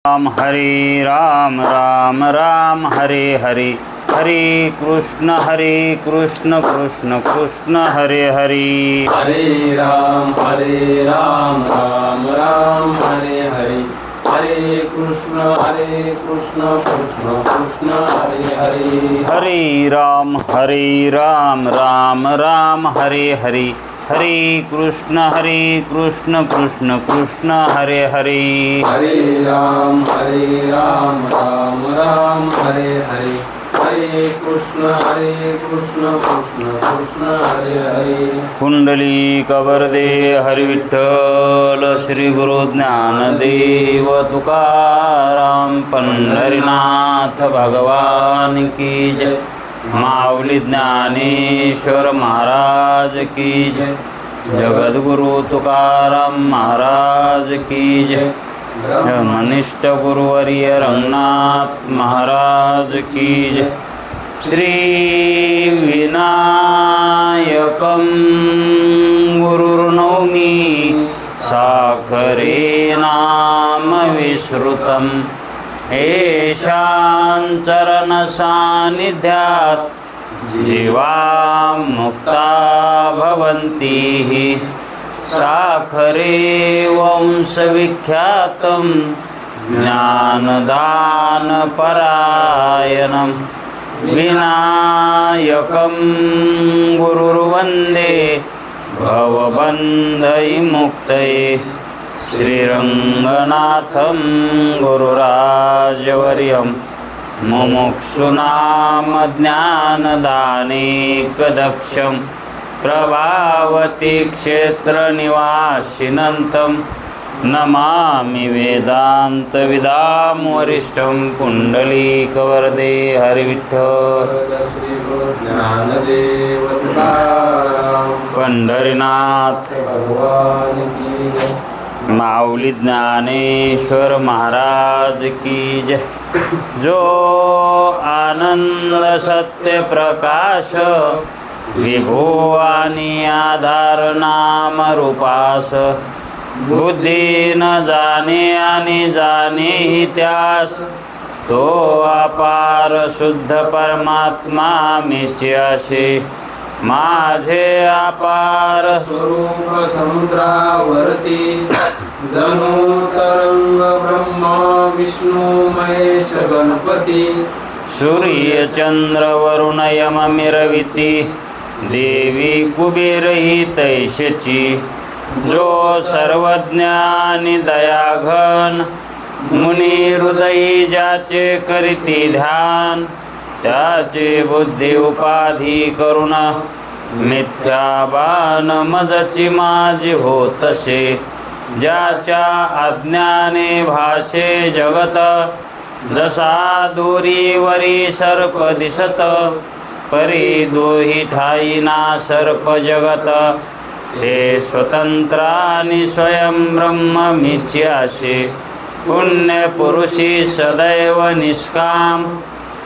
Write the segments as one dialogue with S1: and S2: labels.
S1: राम हरे राम राम राम हरे हरे हरे कृष्ण कृष्ण कृष्ण हरे हरे
S2: हरे राम राम राम हरे हरे हरे कृष्ण कृष्ण कृष्ण हरे हरे
S1: हरे राम राम राम हरे हरे हरे कृष्ण कृष्ण कृष्ण हरे हरे
S2: हरे राम राम राम हरे हरे हरे कृष्ण कृष्ण कृष्ण हरे हरे
S1: कुंडलिक वरदे हरि विठ्ठल श्री गुरु ज्ञानदेव तुकाराम पंढरीनाथ भगवान की जय। माऊली ज्ञानेश्वर महाराज की जय। जगद्गुरु तुकाराम महाराज की जय। ब्रह्मनिष्ठ गुरुवर्य रंगनाथ महाराज की जय। श्री विनायकं गुरुर्नौमि साखरे नाम विश्रुतं येषां चरण सान्निध्यात् जीवा मुक्ता भवन्ति। साखरे वंशविख्यातं ज्ञानदानपरायणं विनायकं गुरुर्वन्दे भवबन्धविमुक्तये। श्रीरङ्गनाथं गुरुराजवर्यं मुमुक्षूणां ज्ञानदानेकदक्षं प्रभावती क्षेत्रनिवासिनं नमामि वेदान्तविदां वरिष्ठं पुण्डलीकवरदे हरिविठ्ठल
S2: श्री गुरु ज्ञानदेव तुकाराम
S1: पंढरीनाथ
S2: भगवान की जय।
S1: माऊली ज्ञानेश्वर महाराज की जय। जो आनंद सत्य प्रकाश विभो आणि आधार नाम रूपास बुद्धी न जाणे आणि जाणे ही त्यास तो अपार शुद्ध परमात्मा मीचे असे माझे अपार
S2: स्वरूप समुद्रावरती जणू तरंग ब्रह्मा विष्णू महेश गणपती
S1: सूर्य चंद्र वरुण यम मिरविती देवी कुबेर ही तैशची जो सर्वज्ञानी दयाघन मुनी हृदयी ज्याचे करीती ध्यान त्याचे बुद्धी उपाधी करुण मिथ्याबान मजची माझी होतसे ज्याच्या अज्ञाने भाषे जगत जसा दोरीवरी सर्प दिसत परी दोही ठाईना सर्प जगत हे स्वतंत्रानि स्वयं ब्रह्म मीची असे पुण्य पुरुषी सदैव निष्काम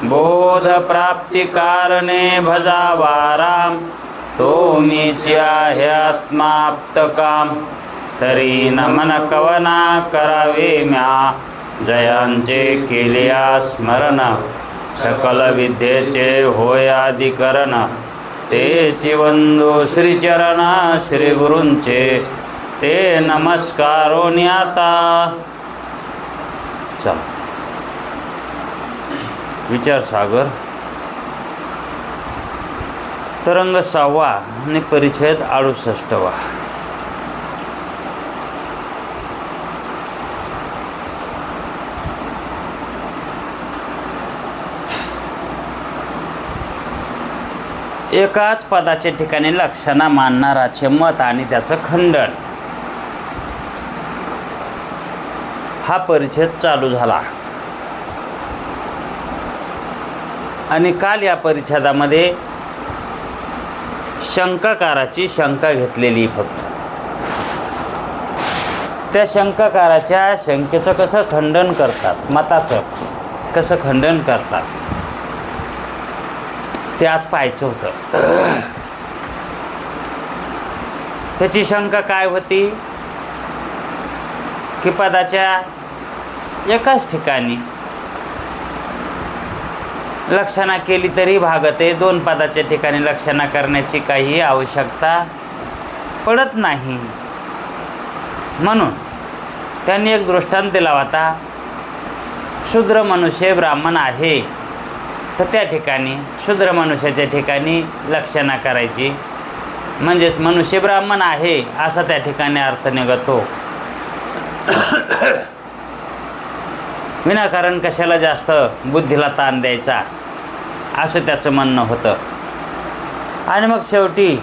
S1: बोध प्राप्ती कारणे भजावा राम तो मीची आहे आत्माप्त काम तरी नमन कवना करावे म्या जयांचे केलिया स्मरण सकल विद्येचे होय अधिकरण तेची वंदो श्रीचरण श्री गुरूंचे ते नमस्कारोनी आता चल विचार सागर तरंग 6वा आणि परिच्छेद 68वा. एकाच पदाच्या ठिकाणी लक्षणा मानणाराचे मत आणि त्याचं खंडन हा परिच्छेद चालू झाला आणि काल या परिच्छेदामध्ये शंकाकाराची शंका घेतलेली फक्त त्या शंकाकाराच्या शंकेचं कसं खंडन करतात मताचं कसं खंडन करतात ते आज पाहायचं होतं. त्याची शंका काय होती की पदाच्या एकाच ठिकाणी लक्षणा केली तरी भागते. 2 पदाच्या ठिकाणी लक्षणा करण्याची काही आवश्यकता पडत नाही. म्हणून त्यांनी एक दृष्टांत दिला होता. शूद्र मनुष्य ब्राह्मण आहे तर त्या ठिकाणी शूद्र मनुष्याच्या ठिकाणी लक्षणा करायची, म्हणजेच मनुष्य ब्राह्मण आहे असा त्या ठिकाणी अर्थ निघतो. विनाकारण कशाला जास्त बुद्धीला ताण द्यायचा असं त्याचं म्हणणं होतं. आणि मग शेवटी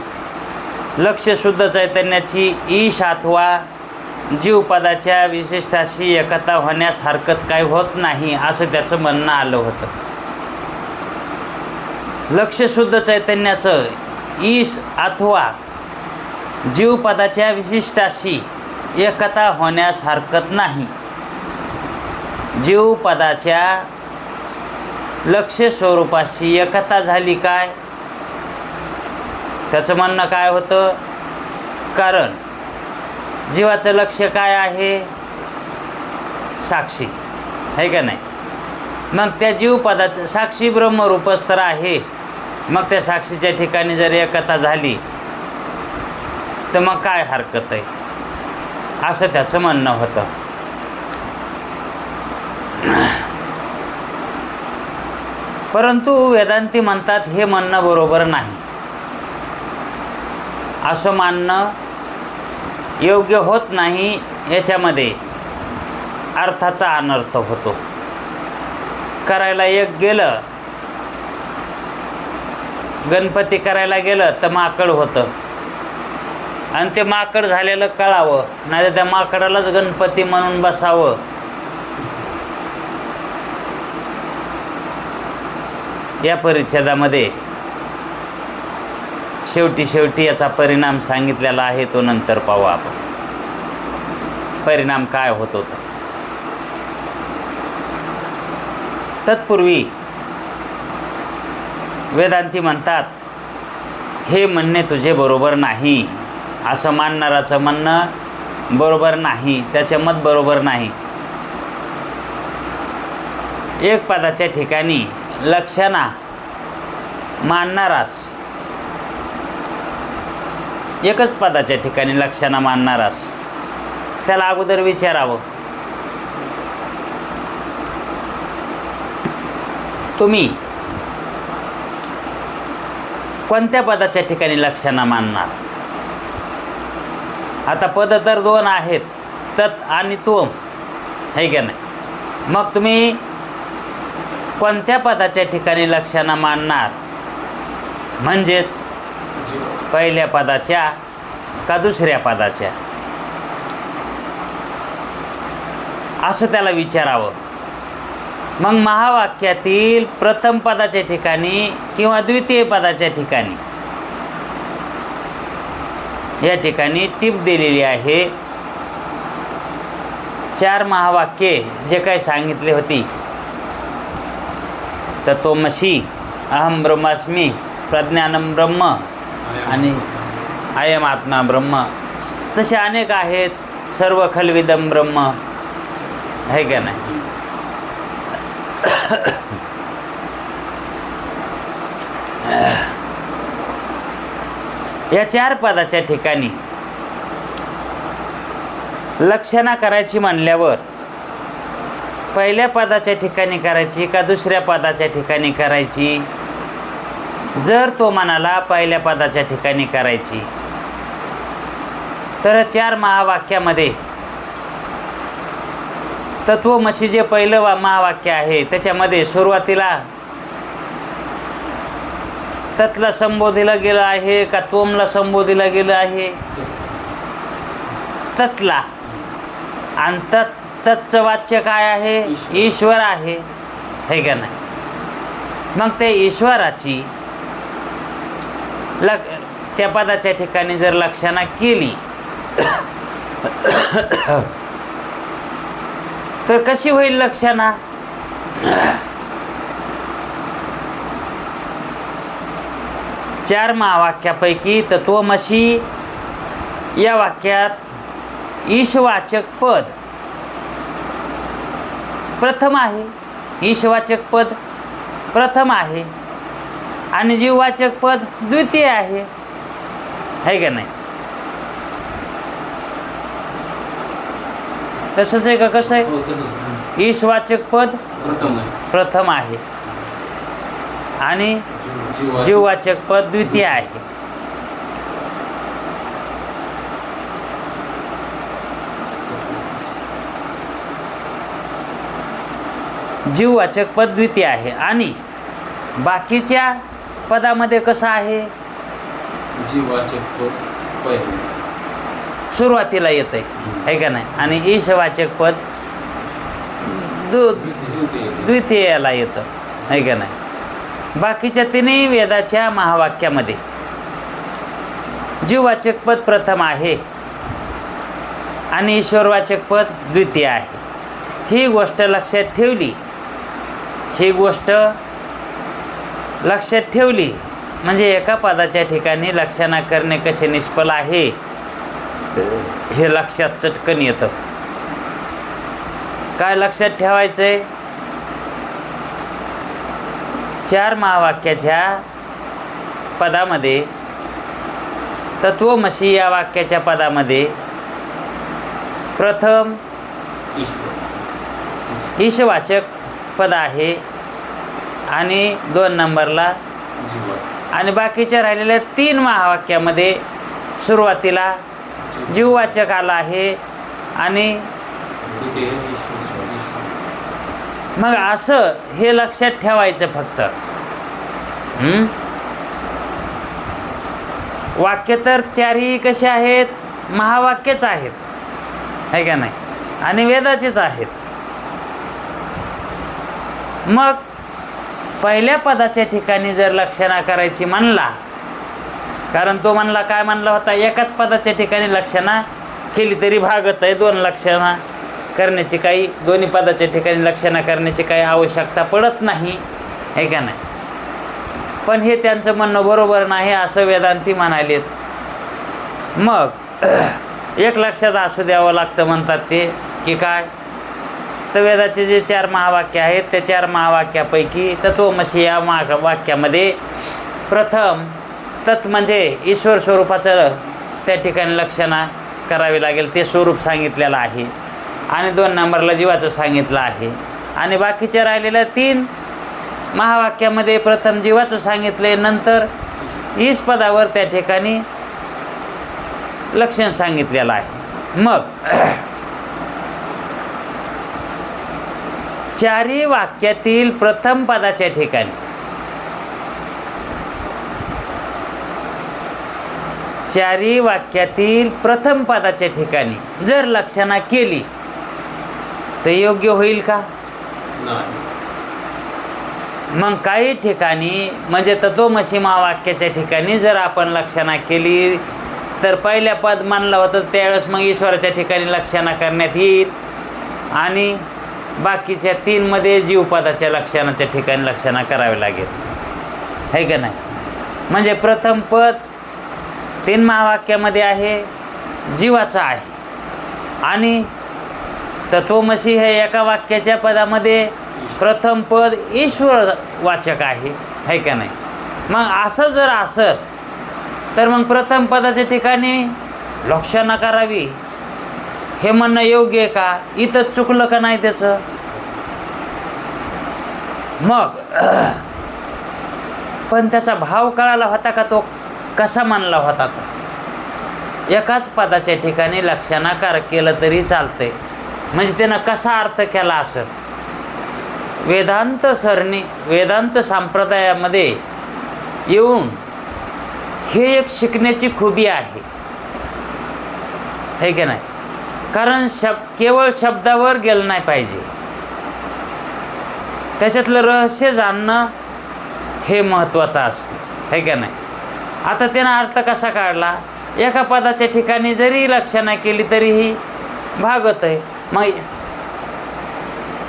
S1: लक्ष शुद्ध चैतन्याची ईश अथवा जीवपदाच्या विशिष्टाशी एकता होण्यास हरकत काही होत नाही असं त्याचं म्हणणं आलं होतं. लक्ष शुद्ध चैतन्याचं ईश अथवा जीवपदाच्या विशिष्टाशी एकता होण्यास हरकत नाही. जीवपदाच्या लक्ष्य स्वरूपाशी एकता झाली काय? त्याचं म्हणणं काय होतं? कारण जीवाचं लक्ष्य काय आहे? साक्षी आहे का नाही? मग त्या जीवपदाचं साक्षी ब्रह्मरूपच तर आहे. मग त्या साक्षीच्या ठिकाणी जर एकता झाली तर मग काय हरकत आहे असं त्याचं म्हणणं होतं. परंतु वेदांती म्हणतात हे म्हणणं बरोबर नाही. असं मानणं योग्य होत नाही. याच्यामध्ये अर्थाचा अनर्थ होतो. करायला एक गेलं, गणपती करायला गेलं तर माकड होतं आणि ते माकड झालेलं कळावं, नाही तर त्या माकडालाच गणपती म्हणून बसावं. या परिच्छेदामध्ये शेवटी याचा परिणाम सांगितलेला आहे, तो नंतर पाहू आपण. परिणाम काय होत होता. तत्पूर्वी वेदांती म्हणतात हे म्हणणे तुझे बरोबर नाही. असं मानणाराचं म्हणणं बरोबर नाही, त्याचे मत बरोबर नाही. एक पदाच्या ठिकाणी लक्षणा मानणारास, एकच पदाच्या ठिकाणी लक्षणा मानणारास त्याला अगोदर विचारावं, तुम्ही कोणत्या पदाच्या ठिकाणी लक्षणा मानणार? आता पद तर 2 आहेत, तत् आणि त्वम, आहे का नाही? मग तुम्ही कोणत्या पदाच्या ठिकाणी लक्षणा मानणार? म्हणजेच पहिल्या पदाच्या का दुसऱ्या पदाच्या, असं त्याला विचारावं. मग महावाक्यातील प्रथम पदाच्या ठिकाणी किंवा द्वितीय पदाच्या ठिकाणी, या ठिकाणी टीप दिलेली आहे. 4 महावाक्ये जे काही सांगितले होती, तत्त्वमसी, अहम ब्रह्मास्मी, प्रज्ञानम ब्रह्म आणि अयम आत्मा ब्रह्म, तसे अनेक आहेत. सर्व खलविदम ब्रह्म, आहे का नाही? या 4 पदाच्या ठिकाणी लक्षणा करायची म्हणल्यावर पहिल्या पदाच्या ठिकाणी करायची का दुसऱ्या पदाच्या ठिकाणी करायची? जर तो म्हणाला पहिल्या पदाच्या ठिकाणी करायची, तर 4 महावाक्यामध्ये तत्वमसी जे पहिलं महावाक्य आहे त्याच्यामध्ये सुरुवातीला तत्ला संबोधिलं गेलं आहे का त्वमला संबोधिलं गेलं आहे? तत्ला. आणि तत्चं वाच्य काय आहे? ईश्वर आहे, है का नाही? मग त्या ईश्वराची त्या पदाच्या ठिकाणी जर लक्षणा केली तर कशी होईल लक्षणा? चार महावाक्यापैकी तत्वमसी या वाक्यात ईशवाचक पद प्रथम आहे, ईशवाचक पद प्रथम आहे आणि जीववाचक पद द्वितीय आहे का नाही? तसंच आहे का? कसं आहे?
S2: हो तसंच.
S1: ईशवाचक पद
S2: प्रथम आहे.
S1: प्रथम आहे आणि
S2: जीवाचक
S1: जीववाचक पद द्वितीय आहे. जीववाचक पद द्वितीय आहे आणि बाकीच्या पदामध्ये कसं आहे?
S2: जीवाचक पद पहिले.
S1: सुरुवातीला येत आहे का नाही? आणि ईशवाचक पद
S2: द्वितीय.
S1: द्वितीयाला येतं आहे का नाही? बाकीच्या तिन्ही वेदाच्या महावाक्यामध्ये जीववाचक पद प्रथम आहे आणि ईश्वरवाचक पद द्वितीय आहे. ही गोष्ट लक्षात ठेवली म्हणजे एका पदाच्या ठिकाणी लक्षणा करणे कसे निष्फळ आहे हे लक्षात चटकन येतं. काय लक्षात ठेवायचं आहे? 4 महावाक्याच्या पदामध्ये तत्वमसी या वाक्याच्या पदामध्ये प्रथम
S2: ईश्वर.
S1: ईशवाचक पद आहे आणि 2 नंबरला
S2: जीवा.
S1: आणि बाकीच्या राहिलेल्या 3 महावाक्यामध्ये सुरुवातीला जीववाचक आला आहे आणि
S2: द्वितीय ईश्वर.
S1: मग असं हे लक्षात ठेवायचं फक्त. वाक्य तर 4ही कसे आहेत? महावाक्यच आहेत है का नाही? आणि वेदाचेच आहेत. मग पहिल्या पदाच्या ठिकाणी जर लक्षणा करायची म्हणला, कारण तो म्हणला काय म्हणला होता? एकाच पदाच्या ठिकाणी लक्षणा केली तरी भागत आहे. 2 लक्षणा करण्याची काही, दोन्ही पदाच्या ठिकाणी लक्षणा करण्याची काही आवश्यकता पडत नाही है का नाही? पण हे त्यांचं म्हणणं बरोबर नाही असं वेदांती म्हणालेत. मग एक लक्षात असू द्यावं लागतं म्हणतात ते की काय? तर वेदाचे जे 4 महावाक्य आहेत त्या 4 महावाक्यापैकी तत्वमसी या वाक्यामध्ये प्रथम तत् म्हणजे ईश्वर स्वरूपाचं त्या ठिकाणी लक्षणा करावी लागेल, ते स्वरूप सांगितलेलं आहे. आणि 2 नंबरला जीवाचं सांगितलं आहे. आणि बाकीच्या राहिलेल्या 3 महावाक्यामध्ये प्रथम जीवाचं सांगितले, नंतर ईश पदावर त्या ठिकाणी लक्षण सांगितलेलं आहे. मग 4ही वाक्यातील प्रथम पदाच्या ठिकाणी 4ही वाक्यातील प्रथम पदाच्या ठिकाणी जर लक्षणा केली तर योग्य होईल का?
S2: नाही.
S1: मग काही ठिकाणी म्हणजे तत्वमसी महावाक्याच्या ठिकाणी जर आपण लक्षणा केली तर पहिल्या पद मानलं होतं त्यावेळेस मग ईश्वराच्या ठिकाणी लक्षणा करण्यात येईल आणि बाकीच्या 3 मध्ये जीवपदाच्या लक्षणाच्या ठिकाणी लक्षणा करावी लागेल है का नाही? म्हणजे प्रथम पद 3 महावाक्यामध्ये आहे, जीवाचं आहे आणि तत्वमसी हे एका वाक्याच्या पदामध्ये प्रथम पद ईश्वर वाचक आहे है का नाही? मग असं जर असं तर मग प्रथम पदाच्या ठिकाणी लक्षणा करावी हे म्हणणं योग्य आहे का? इथं चुकलं का नाही त्याचं? मग पण त्याचा भाव कळाला होता का? तो कसा म्हणला होता? तर एकाच पदाच्या ठिकाणी लक्षणाकार केलं तरी चालतंय, म्हणजे त्यानं कसा अर्थ केला असं? वेदांत संप्रदायामध्ये येऊन हे एक शिकण्याची खूबी आहे है की नाही? कारण केवळ शब्दावर गेलं नाही पाहिजे, त्याच्यातलं रहस्य जाणणं हे महत्त्वाचं असतं है का नाही? आता त्यानं अर्थ कसा काढला? एका पदाच्या ठिकाणी जरी लक्षणा केली तरीही भागत आहे. मग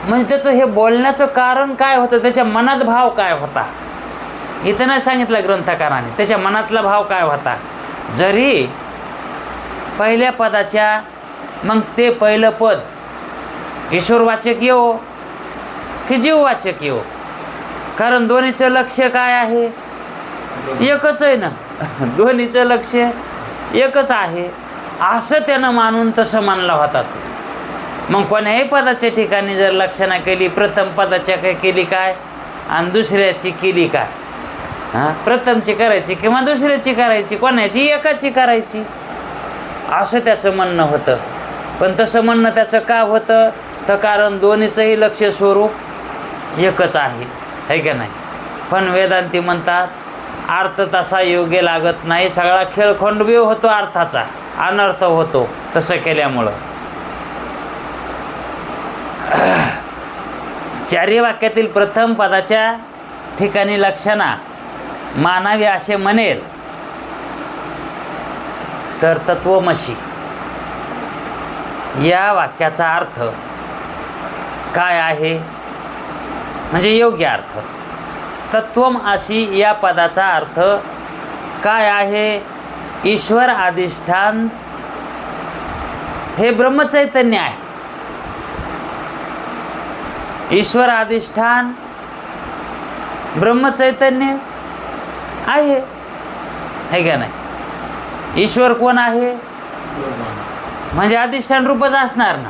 S1: म्हणजे त्याचं हे बोलण्याचं कारण काय होतं? त्याच्या मनात भाव काय होता? इथं नाही सांगितलं ग्रंथकाराने त्याच्या मनातला भाव काय होता. जरी पहिल्या पदाच्या मग ते पहिलं पद ईश्वरवाचक येवो की जीववाचक योग. कारण दोन्हीचं लक्ष्य काय आहे? एकच आहे ना. दोन्हीचं लक्ष्य एकच आहे असं त्यानं मानून तसं मानला होता तो. मग कोण्याही पदाच्या ठिकाणी जर लक्षणा केली, प्रथम पदाच्या काय केली काय आणि दुसऱ्याची केली काय, प्रथमची करायची किंवा दुसऱ्याची करायची, कोणाची एकाची करायची, असं त्याचं म्हणणं होतं. पण तसं म्हणणं त्याचं का होतं? तर कारण दोन्हीचंही लक्ष्य स्वरूप एकच आहे का नाही. पण वेदांती म्हणतात अर्थ तसा योग्य लागत नाही, सगळा खेळ खोंडविव होतो, अर्थाचा अनर्थ होतो तसं केल्यामुळं. चारी वाक्यातील प्रथम पदाच्या ठिकाणी लक्षणा मानावी असे म्हणेल तर तत्वमसी या वाक्याचा अर्थ काय आहे? म्हणजे योग्य अर्थ. तत्वम अशी या पदाचा अर्थ काय आहे? ईश्वर अधिष्ठान हे ब्रह्मचैतन्य आहे. ईश्वर अधिष्ठान ब्रह्मचैतन्य आहे का नाही. ईश्वर कोण आहे? म्हणजे अधिष्ठान रूपच असणार ना.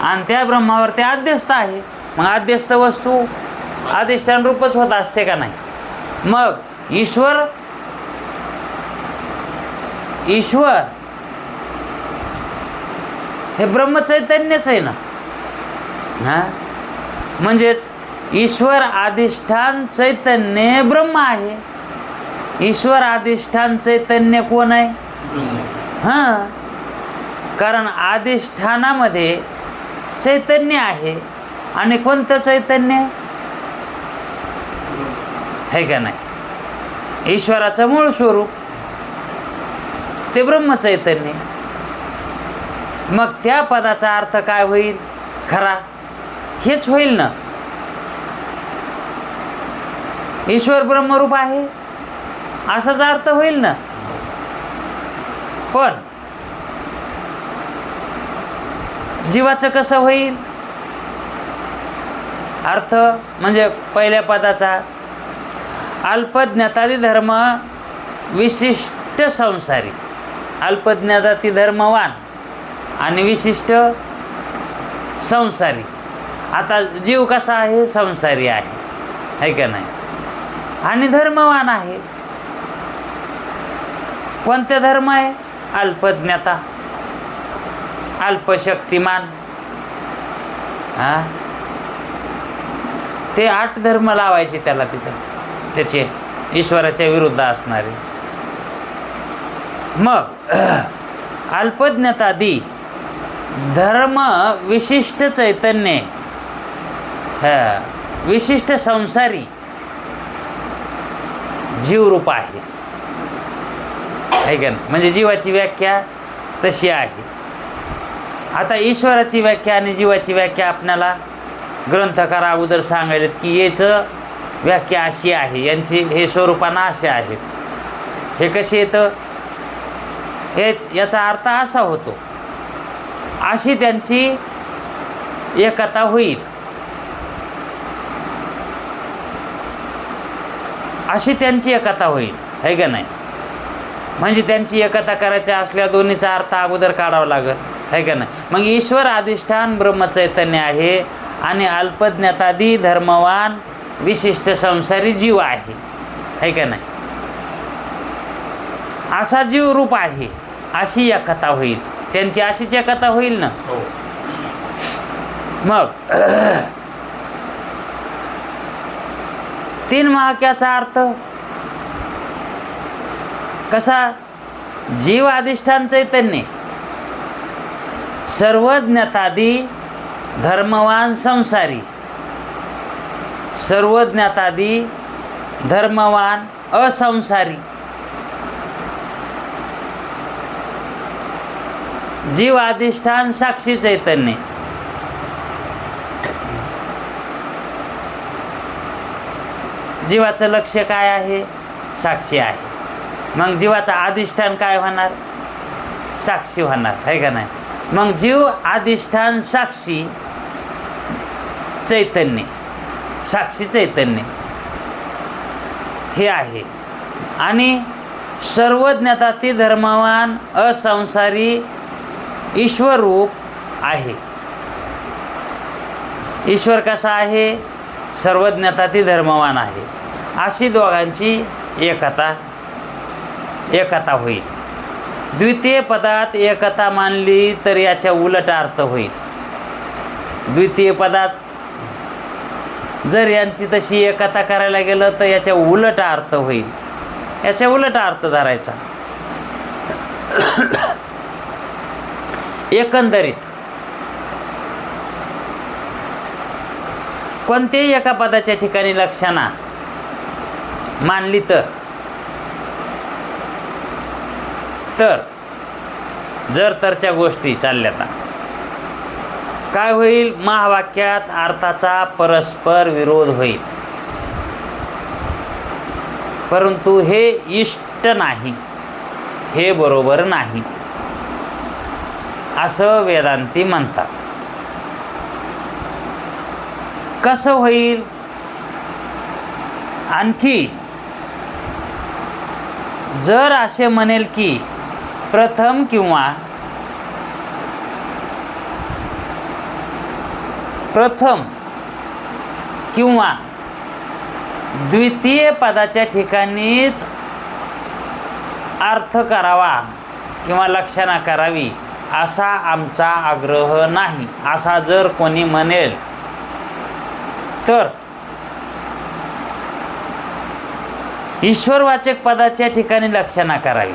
S1: आणि त्या ब्रह्मावर ते अध्यस्त आहे. मग अध्यस्त वस्तू अधिष्ठान रूपच होत असते का नाही. मग ईश्वर हे ब्रह्मचैतन्यच आहे ना. म्हणजेच ईश्वर अधिष्ठान चैतन्य ब्रह्म आहे. ईश्वर अधिष्ठान चैतन्य कोण आहे? कारण अधिष्ठानामध्ये चैतन्य आहे. आणि कोणतं चैतन्य आहे का नाही. ईश्वराचं मूळ स्वरूप ते ब्रह्मचैतन्य. मग त्या पदाचा अर्थ काय होईल खरा? हेच होईल ना. ईश्वर ब्रह्मरूप आहे असाच अर्थ होईल ना. पण जीवाचं कसं होईल अर्थ? म्हणजे पहिल्या पदाचा अल्पज्ञातादी धर्म विशिष्ट संसारी. अल्पज्ञाताती धर्मवान आणि विशिष्ट संसारी. आता जीव कसा आहे? संसारी आहे का नाही. आणि धर्मवान आहे. कोणते धर्म आहे? अल्पज्ञाता, अल्पशक्तिमान. ते 8 धर्म लावायचे त्याला तिथं, त्याचे ईश्वराच्या विरुद्ध असणारे. मग अल्पज्ञातादी धर्म विशिष्ट चैतन्य, विशिष्ट संसारी जीवरूप आहे का नाही. म्हणजे जीवाची व्याख्या तशी आहे. आता ईश्वराची व्याख्या आणि जीवाची व्याख्या आपल्याला ग्रंथकार अगोदर सांगायलेत की याचं व्याख्या अशी आहे, यांची हे स्वरूपानं असे आहेत. हे कसे येतं? याचा अर्थ असा होतो, अशी त्यांची एकता होईल, अशी त्यांची एकता होईल है का नाही. म्हणजे त्यांची एकता करायची असल्या दोन्हीचा अर्थ अगोदर काढावा लागेल है का नाही. मग ईश्वर अधिष्ठान ब्रह्मचैतन्य आहे आणि अल्पज्ञातादी धर्मवान विशिष्ट संसारी जीव आहे का नाही. असा जीव रूप आहे, अशी एकता होईल त्यांची, अशीच एकता होईल ना. मग 3 वाक्याचा अर्थ कसा? जीव अधिष्ठान चैतन्य सर्वज्ञातादी धर्मवान संसारी, सर्वज्ञातादी धर्मवान असंसारी, जीव अधिष्ठान साक्षी चैतन्य. जीवाचं लक्ष्य काय आहे? साक्षी आहे. मग जीवाचं अधिष्ठान काय होणार? साक्षी होणार है का नाही. मग जीव अधिष्ठान साक्षी चैतन्य साक्षी चैतन्य हे आहे. आणि सर्वज्ञताती धर्मवान असंसारी ईश्वरूप आहे. ईश्वर कसा आहे? सर्वज्ञताती धर्मवान आहे. अशी दोघांची एकता होईल. द्वितीय पदात एकता मानली तर याच्या उलट अर्थ होईल. द्वितीय पदात जर यांची तशी एकता करायला गेलं तर याच्या उलट अर्थ होईल. याच्या उलट अर्थ धरायचा. एकंदरीत कोणत्याही एका पदाच्या ठिकाणी लक्षणा मानली तर जर तरच्या गोष्टी चालल्यात काय होईल? महावाक्यात अर्थाचा परस्पर विरोध होईल. परंतु हे इष्ट नाही, हे बरोबर नाही असं वेदांती म्हणतात. कसं होईल? आणखी जर असे म्हणेल की प्रथम किंवा द्वितीय पदाच्या ठिकाणीच अर्थ करावा किंवा लक्षणा करावी असा आमचा आग्रह नाही, असा जर कोणी म्हणेल तर ईश्वरवाचक पदाच्या ठिकाणी लक्षणा करावी.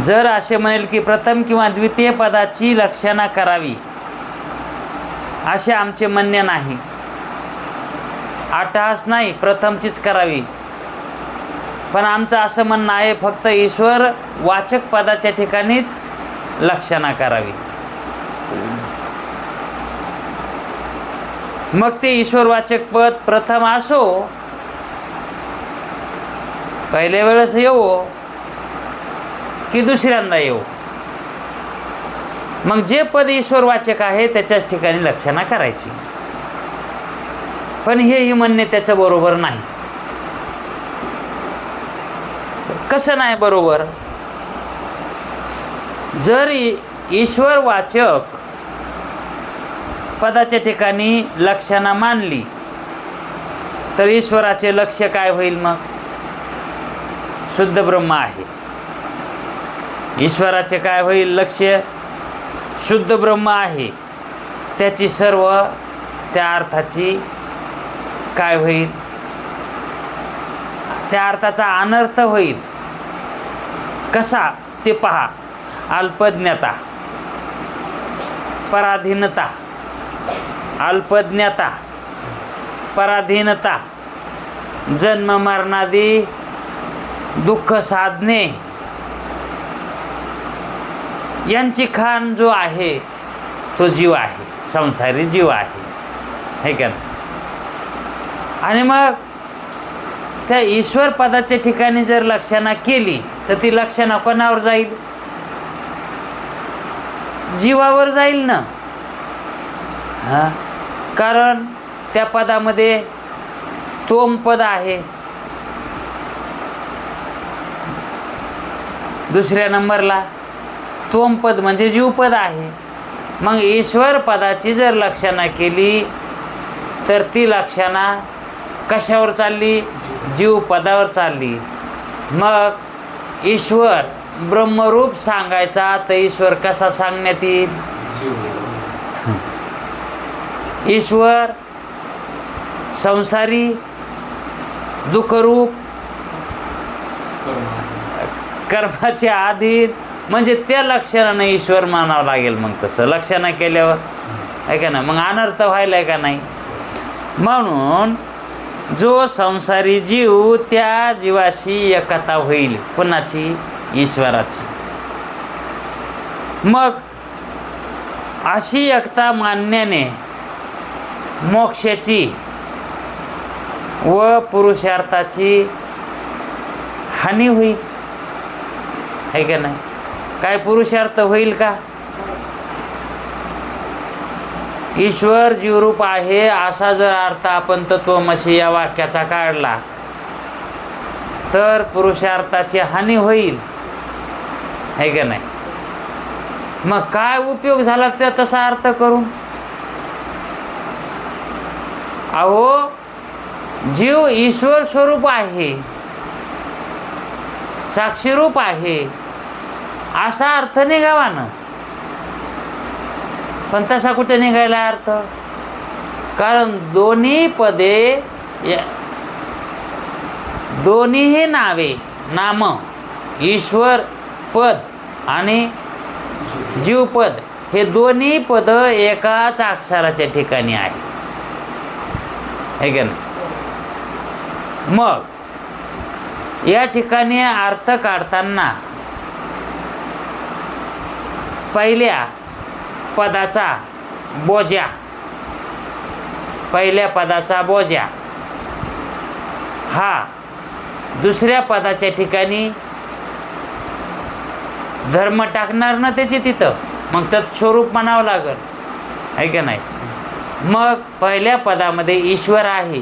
S1: जर असे म्हणेल की प्रथम किंवा द्वितीय पदाची लक्षणा करावी असे आमचे म्हणणे नाही. अट्टहास नाही, प्रथमचीच करावी. पण आमचं असं म्हणणं आहे फक्त ईश्वर वाचक पदाच्या ठिकाणीच लक्षणा करावी. मग ते ईश्वरवाचक पद प्रथम असो, पहिल्या वेळेस येवो की दुसऱ्यांदा येवो, मग जे पद ईश्वरवाचक आहे त्याच्याच ठिकाणी लक्षणा करायची. पण हेही म्हणणे त्याचं बरोबर नाही. कसं नाही बरोबर? जर ईश्वरवाचक पदाच्या ठिकाणी लक्षणा मानली तर ईश्वराचे लक्ष्य काय होईल? मग शुद्ध ब्रह्म आहे. ईश्वराचे काय होईल लक्ष्य? शुद्ध ब्रह्म आहे. त्याची सर्व त्या अर्थाची काय होईल? त्या अर्थाचा अनर्थ होईल. कसा ते पहा. अल्पज्ञता, पराधीनता, अल्पज्ञता, पराधीनता, जन्म मरणादी दुःख साधने यांची खाण जो आहे तो जीव आहे, संसारी जीव आहे, है का? आणि मग त्या ईश्वर पदाच्या ठिकाणी जर लक्षणा केली तर ती लक्षणा कोणावर जाईल? जीवावर जाईल ना. कारण त्या पदामध्ये तोम पद आहे, दुसऱ्या नंबरला तोम पद म्हणजे जीवपद आहे. मग ईश्वर पदाची जर लक्षणा केली तर ती लक्षणा कशावर चालली? जीव पदावर चालली. मग ईश्वर ब्रह्मरूप सांगायचा तर ईश्वर कसा सांगण्यात येईल? ईश्वर संसारी दुःखरूप कर्माच्या अधीन, म्हणजे त्या लक्षणानं ईश्वर मानावं लागेल. मग तसं लक्षणा केल्यावर आहे का ना, मग अनर्थ व्हायला का नाही? म्हणून जो संसारी जीव त्या जीवाशी एकता होईल. कुणाची? ईश्वराची. मग अशी एकता मानण्याने मोक्षाची व पुरुषार्थाची हानी होईल, आहे का नाही? काय पुरुषार्थ होईल का? ईश्वर जीवरूप आहे असा जर अर्थ आपण तत्वमसी या वाक्याचा काढला तर पुरुषार्थाची हानी होईल, है का नाही? मग काय उपयोग झाला त्या तसा अर्थ करून? अहो, जीव ईश्वर स्वरूप आहे, साक्षीरूप आहे असा अर्थ निघावा ना. पण तसा कुठे निघायला अर्थ? कारण दोन्ही पदे, दोन्हीही नावे, नाम, ईश्वर पद आणि जीवपद हे दोन्ही पद एकाच अक्षराच्या ठिकाणी आहे का नाही? मग या ठिकाणी अर्थ काढताना पहिल्या पदाचा बोजा, पहिल्या पदाचा बोजा हा दुसऱ्या पदाच्या ठिकाणी धर्म टाकणार ना त्याची तिथं, मग त्यात स्वरूप म्हणावं लागल, आहे का नाही? मग पहिल्या पदामध्ये ईश्वर आहे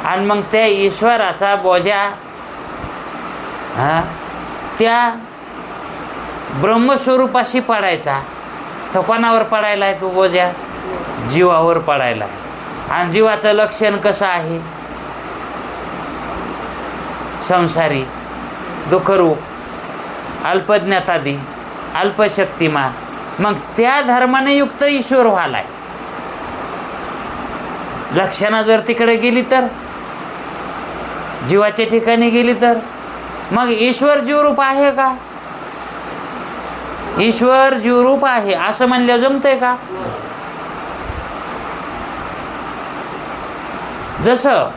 S1: आणि मग त्या ईश्वराचा बोजा त्या ब्रह्मस्वरूपाशी पडायचा. थपानावर पडायला आहे तो बोजा, जीवावर पडायला आहे. आणि जीवाचं लक्षण कसं आहे? संसारी, दुःखरूप, अल्पज्ञातादी, अल्पशक्तिमान. मग त्या धर्माने युक्त ईश्वर व्हालाय. लक्षणा जर तिकडे गेली तर, जीवाच्या ठिकाणी गेली तर, मग ईश्वर जीवरूप आहे का? ईश्वर जीवरूप आहे असं म्हणलं जमतंय का? जसं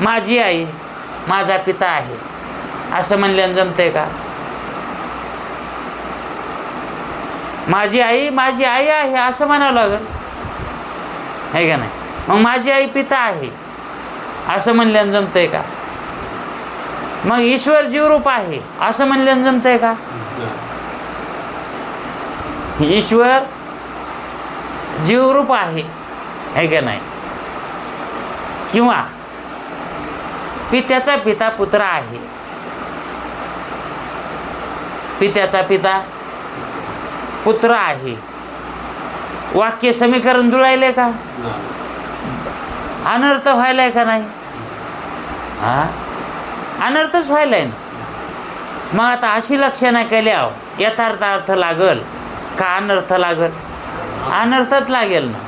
S1: माझी आई माझा पिता आहे असं म्हणल्यानं जमतंय का? माझी आई आहे असं म्हणावं लागेल, आहे का नाही? मग माझी आई पिता आहे असं म्हणल्यानं जमतंय का? मग ईश्वर जीवरूप आहे असं म्हणल्यानं जमतंय का? ईश्वर जीवरूप आहे का नाही? किंवा पित्याचा पिता पुत्र आहे, पित्याचा पिता पुत्र आहे, वाक्य समीकरण जुळायले का? अनर्थ व्हायलाय का नाही? अनर्थच व्हायलाय ना. मग आता अशी लक्षणं केल्यावर यथार्थ अर्थ लागल का अनर्थ लागल? अनर्थच लागेल ना.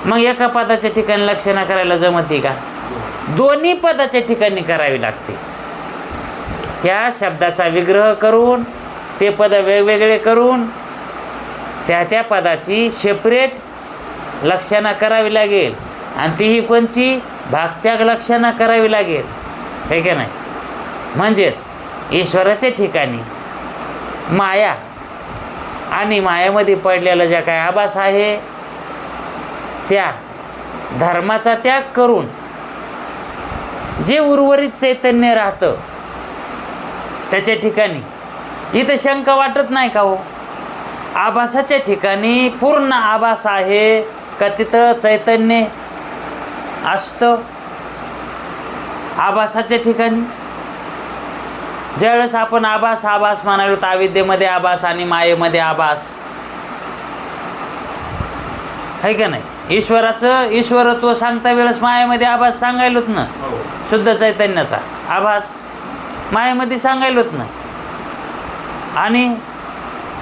S1: मग एका पदाच्या ठिकाणी लक्षणं करायला जमते का? दोन्ही पदाच्या ठिकाणी करावी लागते. त्या शब्दाचा विग्रह करून, ते पद वेगवेगळे करून त्या पदाची सेपरेट लक्षणं करावी लागेल. आणि तीही कोणची? भागत्याग लक्षणं करावी लागेल, हे का नाही? म्हणजेच ईश्वराच्या ठिकाणी माया आणि मायामध्ये पडलेला ज्या काय आभास आहे त्या धर्माचा त्याग करून जे उर्वरित चैतन्य राहतं त्याच्या ठिकाणी इथं शंका वाटत नाही का हो? आभासाच्या ठिकाणी पूर्ण आभास आहे का तिथं चैतन्य असतं? आभासाच्या ठिकाणी ज्यावेळेस आपण आभास म्हणालो तर अविद्येमध्ये आभास आणि मायेमध्ये आभास, है का नाही? ईश्वराचं ईश्वरत्व सांगता वेळेस मायेमध्ये आभास सांगायलोत ना, शुद्ध चैतन्याचा आभास मायेमध्ये सांगायलोत ना. आणि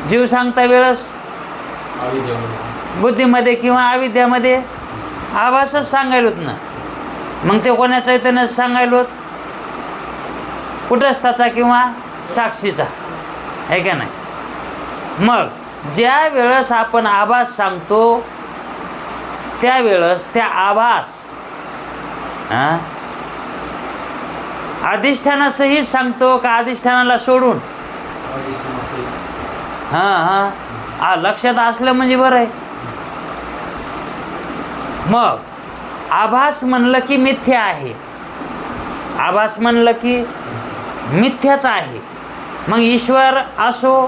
S1: जीव सांगता वेळेस बुद्धीमध्ये किंवा अविद्यामध्ये आभासच सांगायलोत ना. मग ते कोण्या चैतन्यात सांगायलोत? कुटस्थाचा किंवा साक्षीचा, आहे का नाही? मग ज्या वेळेस आपण आभास सांगतो त्यावेळेस त्या आभास अधिष्ठानासहित सांगतो का अधिष्ठानाला सोडून? लक्षात असलं म्हणजे बरं आहे. मग आभास म्हणलं की मिथ्या आहे, आभास म्हणलं की मिथ्याच आहे. मग ईश्वर असो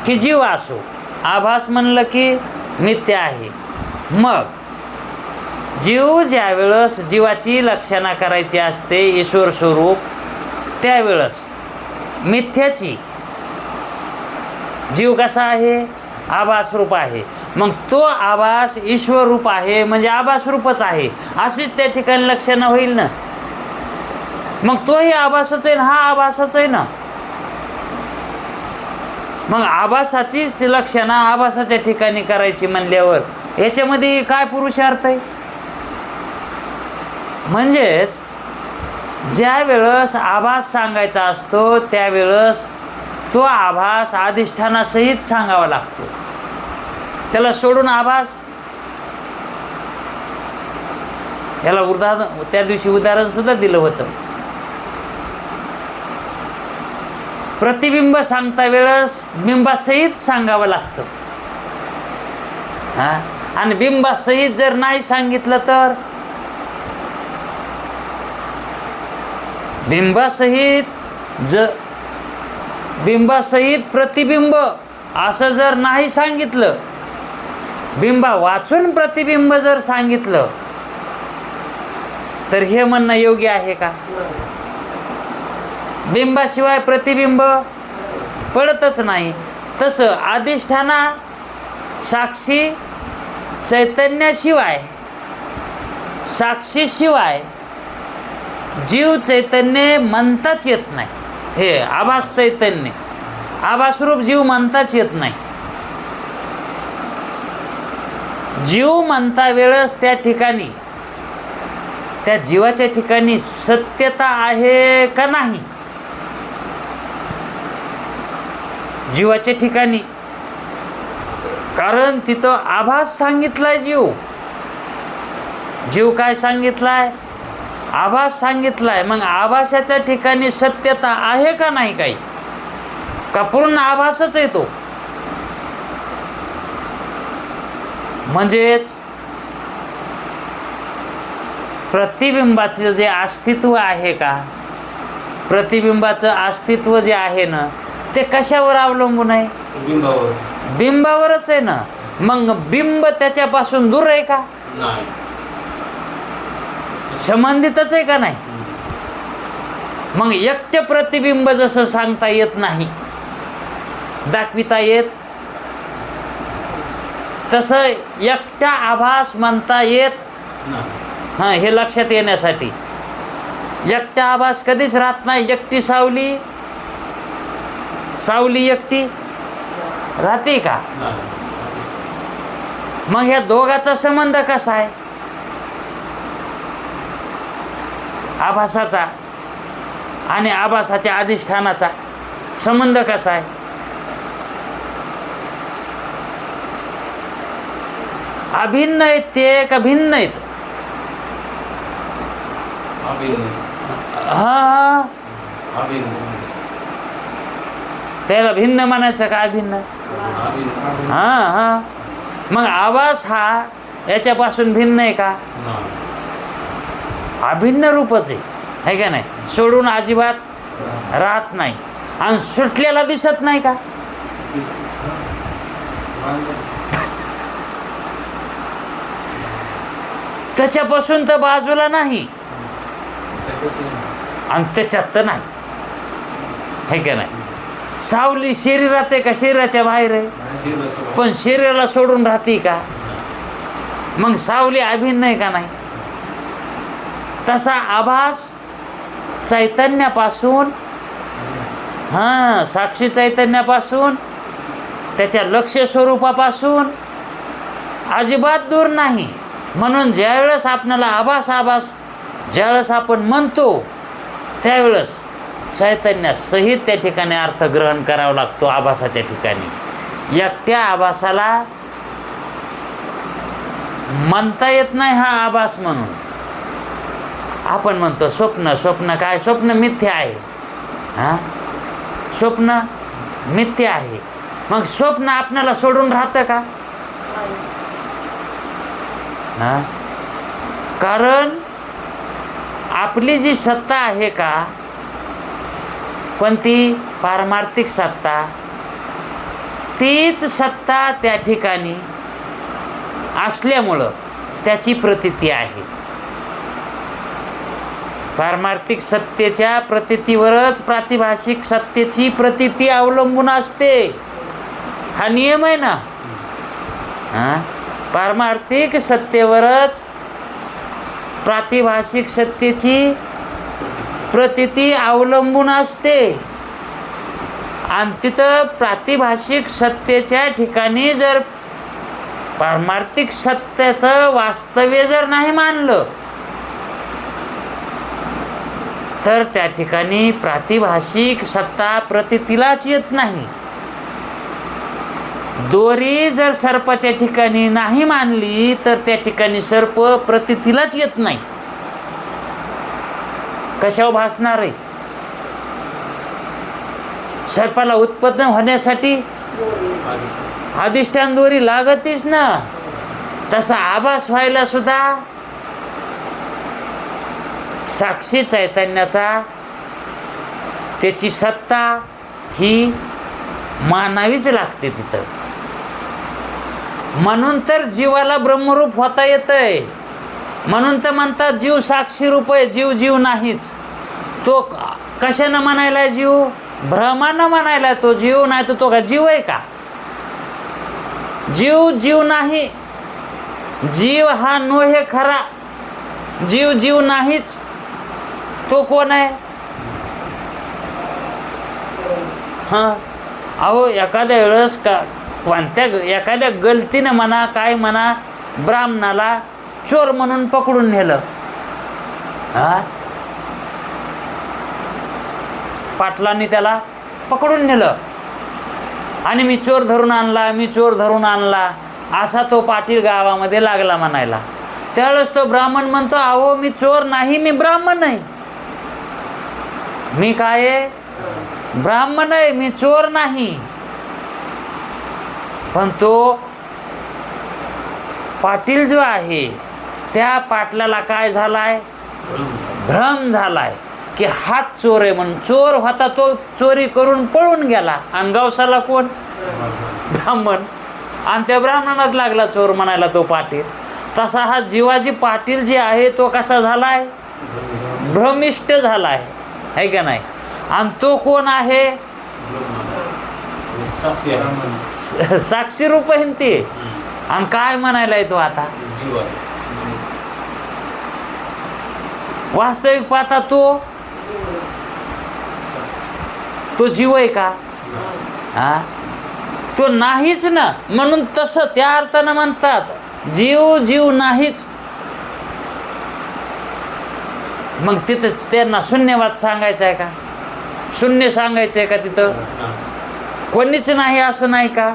S1: की जीव असो, आभास म्हणलं की मिथ्या आहे. मग जीव ज्या वेळेस जीवाची लक्षणा करायची असते ईश्वर स्वरूप, त्यावेळेस मिथ्याची जीव कसा आहे? आभास रूप आहे. मग तो आभास ईश्वर रूप आहे म्हणजे आभास रूपच आहे अशीच त्या ठिकाणी लक्षणं होईल ना. मग तोही आभासच आहे ना, हा आभासच आहे ना. मग आभासाचीच ती लक्षणं आभासाच्या ठिकाणी करायची म्हणल्यावर याच्यामध्ये काय पुरुषार्थ आहे? म्हणजेच ज्या वेळेस आभास सांगायचा असतो त्यावेळेस तो आभास अधिष्ठानासहित सांगावा लागतो. त्याला सोडून आभास, याला उदाहरण त्या दिवशी उदाहरण सुद्धा दिलं होतं. प्रतिबिंब सांगता वेळेस बिंबासहित सांगावं लागतं. आणि बिंबासहित जर नाही सांगितलं तर बिंबासहित प्रतिबिंब असं जर नाही सांगितलं, बिंबा वाचून प्रतिबिंब जर सांगितलं तर हे म्हणणं योग्य आहे का? बिंबाशिवाय प्रतिबिंब पडतच नाही. तसं अधिष्ठाना साक्षी चैतन्याशिवाय, साक्षीशिवाय जीव चैतन्य म्हणताच येत नाही. हे आभास चैतन्य, आभासरूप जीव म्हणताच येत नाही. जीव म्हणता वेळेस त्या ठिकाणी, त्या जीवाच्या ठिकाणी सत्यता आहे का नाही? जीवाच्या ठिकाणी, कारण तिथं आभास सांगितलाय. जीव काय सांगितलाय? आभास सांगितलाय. मग आभासाच्या ठिकाणी सत्यता आहे का नाही काही? का पूर्ण आभासच आहे तो? म्हणजेच प्रतिबिंबाचं जे अस्तित्व आहे का, प्रतिबिंबाचं अस्तित्व जे आहे ना ते कशावर अवलंबून आहे?
S2: बिंबावर.
S1: बिंबावरच आहे ना. मग बिंब त्याच्यापासून दूर आहे का?
S2: नाही.
S1: संबंधितच आहे का नाही? मग एकटे प्रतिबिंब जसं सांगता येत नाही, दाखविता येत, तसं एकटा आभास म्हणता येत
S2: नाही.
S1: हे लक्षात येण्यासाठी. एकटा आभास कधीच राहत नाही. एकटी सावली, सावली एकटी राहते का?
S2: नाही.
S1: मग ह्या दोघाचा संबंध कसा आहे? आभासाचा आणि आभासाच्या अधिष्ठानाचा संबंध कसा आहे? अभिन्न आहेत ते का भिन्न आहेत?
S2: अभिन्न.
S1: हा,
S2: अभिन्न.
S1: त्याला भिन्न म्हणायचं का अभिन्न?
S2: अभिन्न.
S1: हा. मग आभास हा याच्यापासून भिन्न आहे का?
S2: नाही.
S1: अभिन्न रूपच आहे का नाही? सोडून अजिबात राहत नाही. आणि सुटलेला दिसत नाही का? त्याच्यापासून तर बाजूला नाही आणि त्याच्यात तर नाही, है का नाही? सावली शरीरात आहे का शरीराच्या बाहेर आहे? पण शरीराला सोडून राहते का? मग सावली अभिन्न आहे का नाही? तसा आभास चैतन्यापासून, साक्षी चैतन्यापासून, त्याच्या लक्ष स्वरूपापासून अजिबात दूर नाही. म्हणून ज्यावेळेस आपल्याला आभास ज्यावेळेस आपण म्हणतो त्यावेळेस चैतन्यासहित त्या ठिकाणी अर्थ ग्रहण करावा लागतो. आभासाच्या ठिकाणी एकट्या आभासाला म्हणता येत नाही हा आभास म्हणून. आपण म्हणतो स्वप्न काय? स्वप्न मिथ्या आहे. स्वप्न मिथ्या आहे. मग स्वप्न आपल्याला सोडून राहतं का? कारण आपली जी सत्ता आहे का, कोणती पारमार्थिक सत्ता, तीच सत्ता त्या ठिकाणी असल्यामुळं त्याची प्रतीती आहे. पारमार्थिक सत्तेच्या प्रतीतीवरच प्रातिभाषिक सत्तेची प्रतीती अवलंबून असते. हा नियम आहे ना. पारमार्थिक सत्तेवरच प्रातिभाषिक सत्तेची प्रतीती अवलंबून असते. आणि तिथं प्रातिभाषिक सत्तेच्या ठिकाणी जर पारमार्थिक सत्याचं वास्तव्य जर नाही मानलं तर त्या ठिकाणी प्रातिभाषिक सत्ता प्रतीतीलाच येत नाही. दोरी जर सर्पाच्या ठिकाणी नाही मानली तर त्या ठिकाणी सर्प प्रतीतीलाच येत नाही. कशावर भासणार आहे? सर्पाला उत्पन्न होण्यासाठी अधिष्ठान दोरी लागतेच ना. तसा आभास व्हायला सुद्धा साक्षी चैतन्याचा त्याची सत्ता ही मानावीच लागते तिथं. म्हणून तर जीवाला ब्रह्मरूप होता येतंय. म्हणून तर म्हणतात जीव साक्षी रूप आहे. जीव नाहीच. तो कशानं म्हणायला जीव? भ्रमानं म्हणायला तो जीव. नाही तर तो का जीव आहे का? जीव नाही. जीव हा नोहे खरा. जीव नाहीच. तो कोण आहे? अहो एखाद्या वेळेस का कोणत्या एखाद्या गलतीनं म्हणा काय म्हणा ब्राह्मणाला चोर म्हणून पकडून नेलं. पाटलांनी त्याला पकडून नेलं आणि मी चोर धरून आणला असा तो पाटील गावामध्ये लागला म्हणायला. त्यावेळेस तो ब्राह्मण म्हणतो अहो मी चोर नाही, मी ब्राह्मण आहे. मी काय आहे? ब्राह्मण आहे, मी चोर नाही. पण तो पाटील जो आहे त्या पाटलाला काय झालाय? भ्रम झालाय की हाच चोर आहे म्हणून. चोर होता तो चोरी करून पळून गेला आणि गवसाला कोण? ब्राह्मण. आणि त्या ब्राह्मणात लागला चोर म्हणायला तो पाटील. तसा हा जीवाजी पाटील जे आहे तो कसा झालाय? भ्रमिष्ट झालाय, है का नाही? आणि तो कोण आहे? साक्षी रूप आहे ते. आणि काय म्हणायलाय तो आता? वास्तविक पाहता तो जीव आहे का? तो नाहीच ना. म्हणून तसं त्या अर्थानं म्हणतात जीव नाहीच. मग तिथेच त्यांना शून्यवाद सांगायचा आहे का? शून्य सांगायचं आहे का? तिथं कोणीच नाही असं नाही का?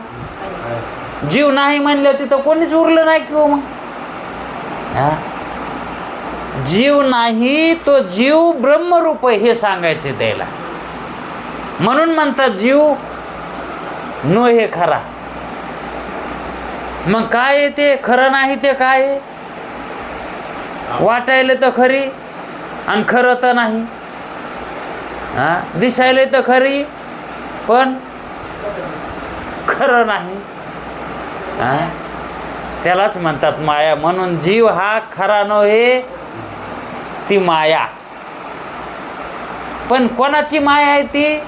S1: जीव नाही म्हणलं तिथं कोणीच उरलं नाही किंवा मग जीव नाही, तो जीव ब्रह्मरूप आहे हे सांगायचे त्याला. म्हणून म्हणतात जीव नो हे खरा. मग काय आहे ते खरं नाही? ते काय आहे? वाटायला तर खरी आणि खरं तर नाही. दिसायला तर खरी पण खरं नाही. त्यालाच म्हणतात माया. म्हणून जीव हा खरा नव्हे, ती माया. पण कोणाची माया आहे ती?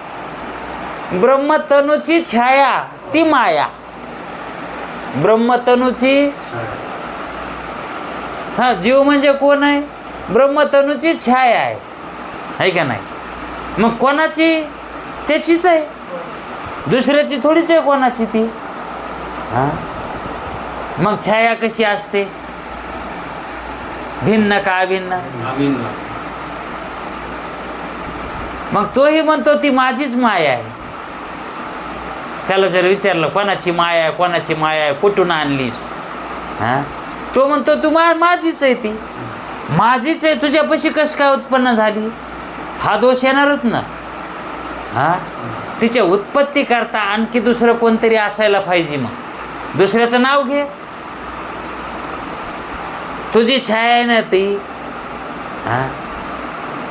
S1: ब्रह्मतनूची छाया, ती माया. ब्रह्मतनूची जीव म्हणजे कोण आहे? ब्रह्मतनूची छाया आहे का नाही? मग कोणाची? त्याचीच आहे, दुसऱ्याची थोडीच आहे कोणाची ती. मग छाया कशी असते? भिन्न का अभिन्न? मग तोही म्हणतो ती माझीच माया आहे. त्याला जर विचारलं कोणाची माया आहे, कोणाची माया आहे, कुठून आणलीस? तो म्हणतो तू माझीच आहे, ती माझीच आहे. तुझ्यापाशी कसं काय उत्पन्न झाली? हा दोष येणारच ना. तिच्या उत्पत्ती करता आणखी दुसरं कोणतरी असायला पाहिजे. मग दुसऱ्याचं नाव घे. तुझी छाया आहे ना ती.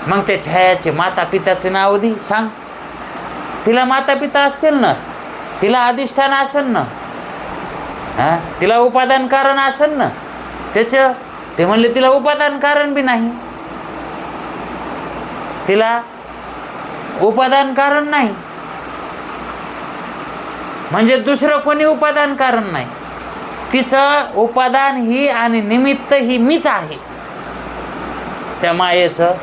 S1: मग त्या छायाचे माता पिताचे नाव दे. सांग, तिला माता पिता असतील ना, तिला अधिष्ठान असेल ना. हां, तिला उपादान कारण असेल ना त्याचं. ते म्हणले तिला उपादान कारण बी नाही, तिला उपादान कारण नाही, म्हणजे दुसरं कोणी उपादान कारण नाही. तिचं उपादान ही आणि निमित्त ही मीच आहे त्या मायेचं.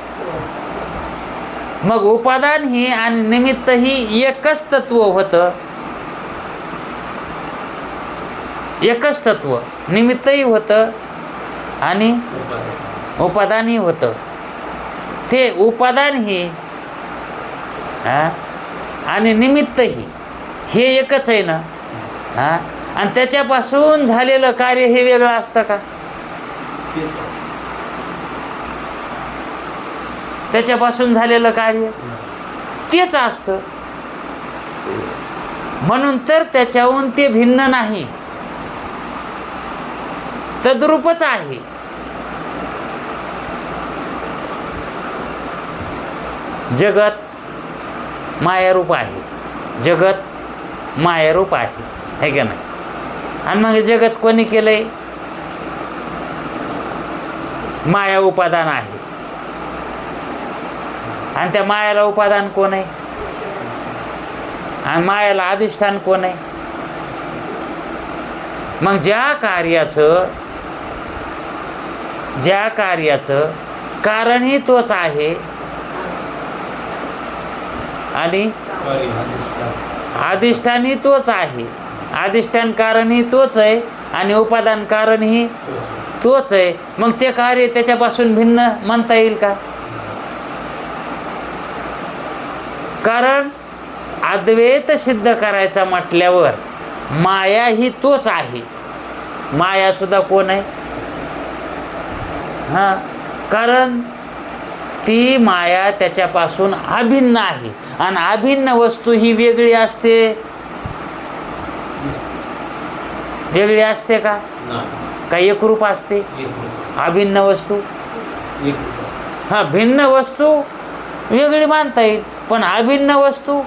S1: मग उपादान ही आणि निमित्त ही एकच तत्व होतं, एकच तत्व. निमित्तही होतं आणि उपादानही होतं. ते उपादान ही आणि निमित्तही हे एकच आहे ना. आणि त्याच्यापासून झालेलं कार्य हे वेगळं असतं का? त्याच्यापासून झालेलं कार्य तेच असतं. म्हणून तर त्याच्याहून ते भिन्न नाही, तद्रूपच आहे. जगत मायारूप आहे, जगत मायारूप आहे का नाही? आणि मग जगत कोणी केलंय? माया उपादान आहे. आणि त्या मायाला उपादान कोण आहे? आणि मायाला अधिष्ठान कोण आहे? मग ज्या कार्याचं कारणही तोच आहे आणि अधिष्ठानही तोच आहे. अधिष्ठान कारणही तोच आहे आणि उपादान कारणही तोच आहे. मग ते कार्य त्याच्यापासून भिन्न म्हणता येईल का? कारण अद्वैत सिद्ध करायचा म्हटल्यावर माया ही तोच आहे. माया सुद्धा कोण आहे? हां, कारण ती माया त्याच्यापासून अभिन्न आहे. आणि अभिन्न वस्तू ही वेगळी असते, वेगळी असते का? का एकरूप असते अभिन्न वस्तू? हां, भिन्न वस्तू वेगळी मानता येईल, पण अभिन्न वस्तू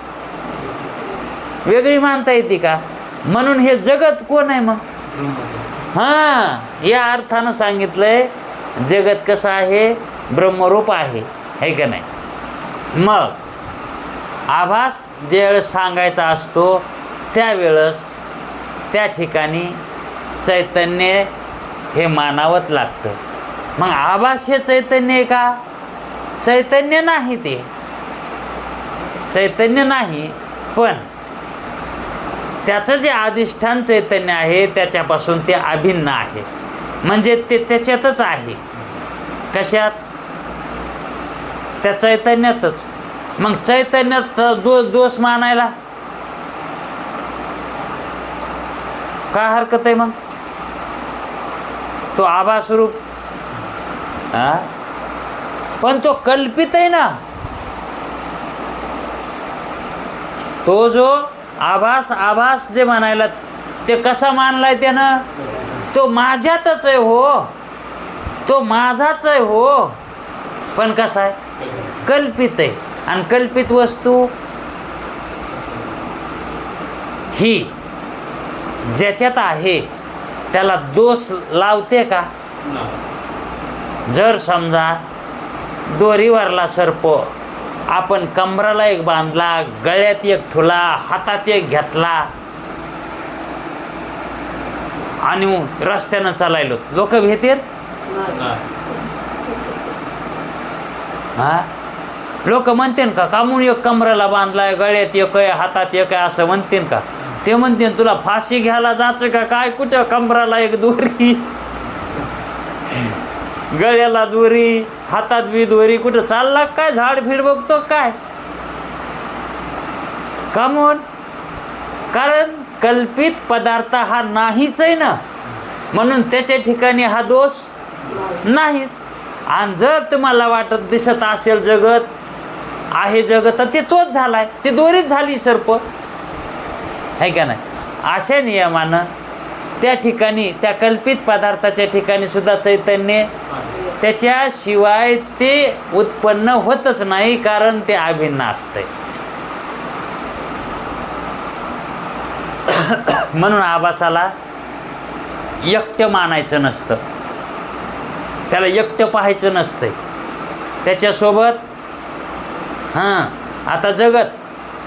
S1: वेगळी मानता येते का? म्हणून हे जगत कोण आहे मग? हां, या अर्थानं सांगितलंय जगत कसं आहे? ब्रह्मरूप आहे का नाही? मग आभास ज्यावेळेस सांगायचा असतो त्यावेळेस त्या ठिकाणी चैतन्य हे मानावंच लागतं. मग आभास हे चैतन्य आहे का? चैतन्य नाही, ते चैतन्य नाही. पण त्याचं जे अधिष्ठान चैतन्य आहे त्याच्यापासून ते अभिन्न आहे, म्हणजे ते त्याच्यातच आहे. कशात? त्या चैतन्यातच. मग चैतन्यात दोष मानायला काय हरकत आहे? मग तो आभासरूप, पण तो कल्पित आहे ना. तो जो आभास जे म्हणायला ते कसा मानलाय त्यानं? तो माझ्यातच आहे हो, तो माझाच आहे हो, पण कसा आहे? कल्पित आहे. आणि कल्पित वस्तू ही ज्याच्यात आहे त्याला दोष लावते का? जर समजा दोरीवरला सर्प आपण कमराला एक बांधला, गळ्यात एक ठुला, हातात एक घेतला आणि रस्त्यानं चालायलो, लोक भेटेल? हा, लोक म्हणतील का कामून एक कमराला बांधलाय, गळ्यात एक आहे, हातात एक आहे असं म्हणतील का? ते म्हणतील तुला फाशी घ्यायला जायचं का काय? कुठं कमराला एक दोरी, गळ्याला दोरी, हातात बी दोरी, कुठं चालला काय? झाड फिड बघतो काय? का म्हणून? कारण कल्पित पदार्थ हा नाहीच आहे ना, म्हणून त्याच्या ठिकाणी हा दोष नाहीच. आणि जर तुम्हाला वाटत दिसत असेल जगत आहे, जगत तर ते तोच झालाय, ते दोरीच झाली सर्प आहे का नाही? अशा नियमानं त्या ठिकाणी त्या कल्पित पदार्थाच्या ठिकाणी सुद्धा चैतन्य त्याच्याशिवाय ते उत्पन्न होतच नाही, कारण ते अभिन्न असतंय. म्हणून आभासाला एकटं मानायचं नसतं, त्याला एकटं पाहायचं नसतंय, त्याच्यासोबत आता जगत,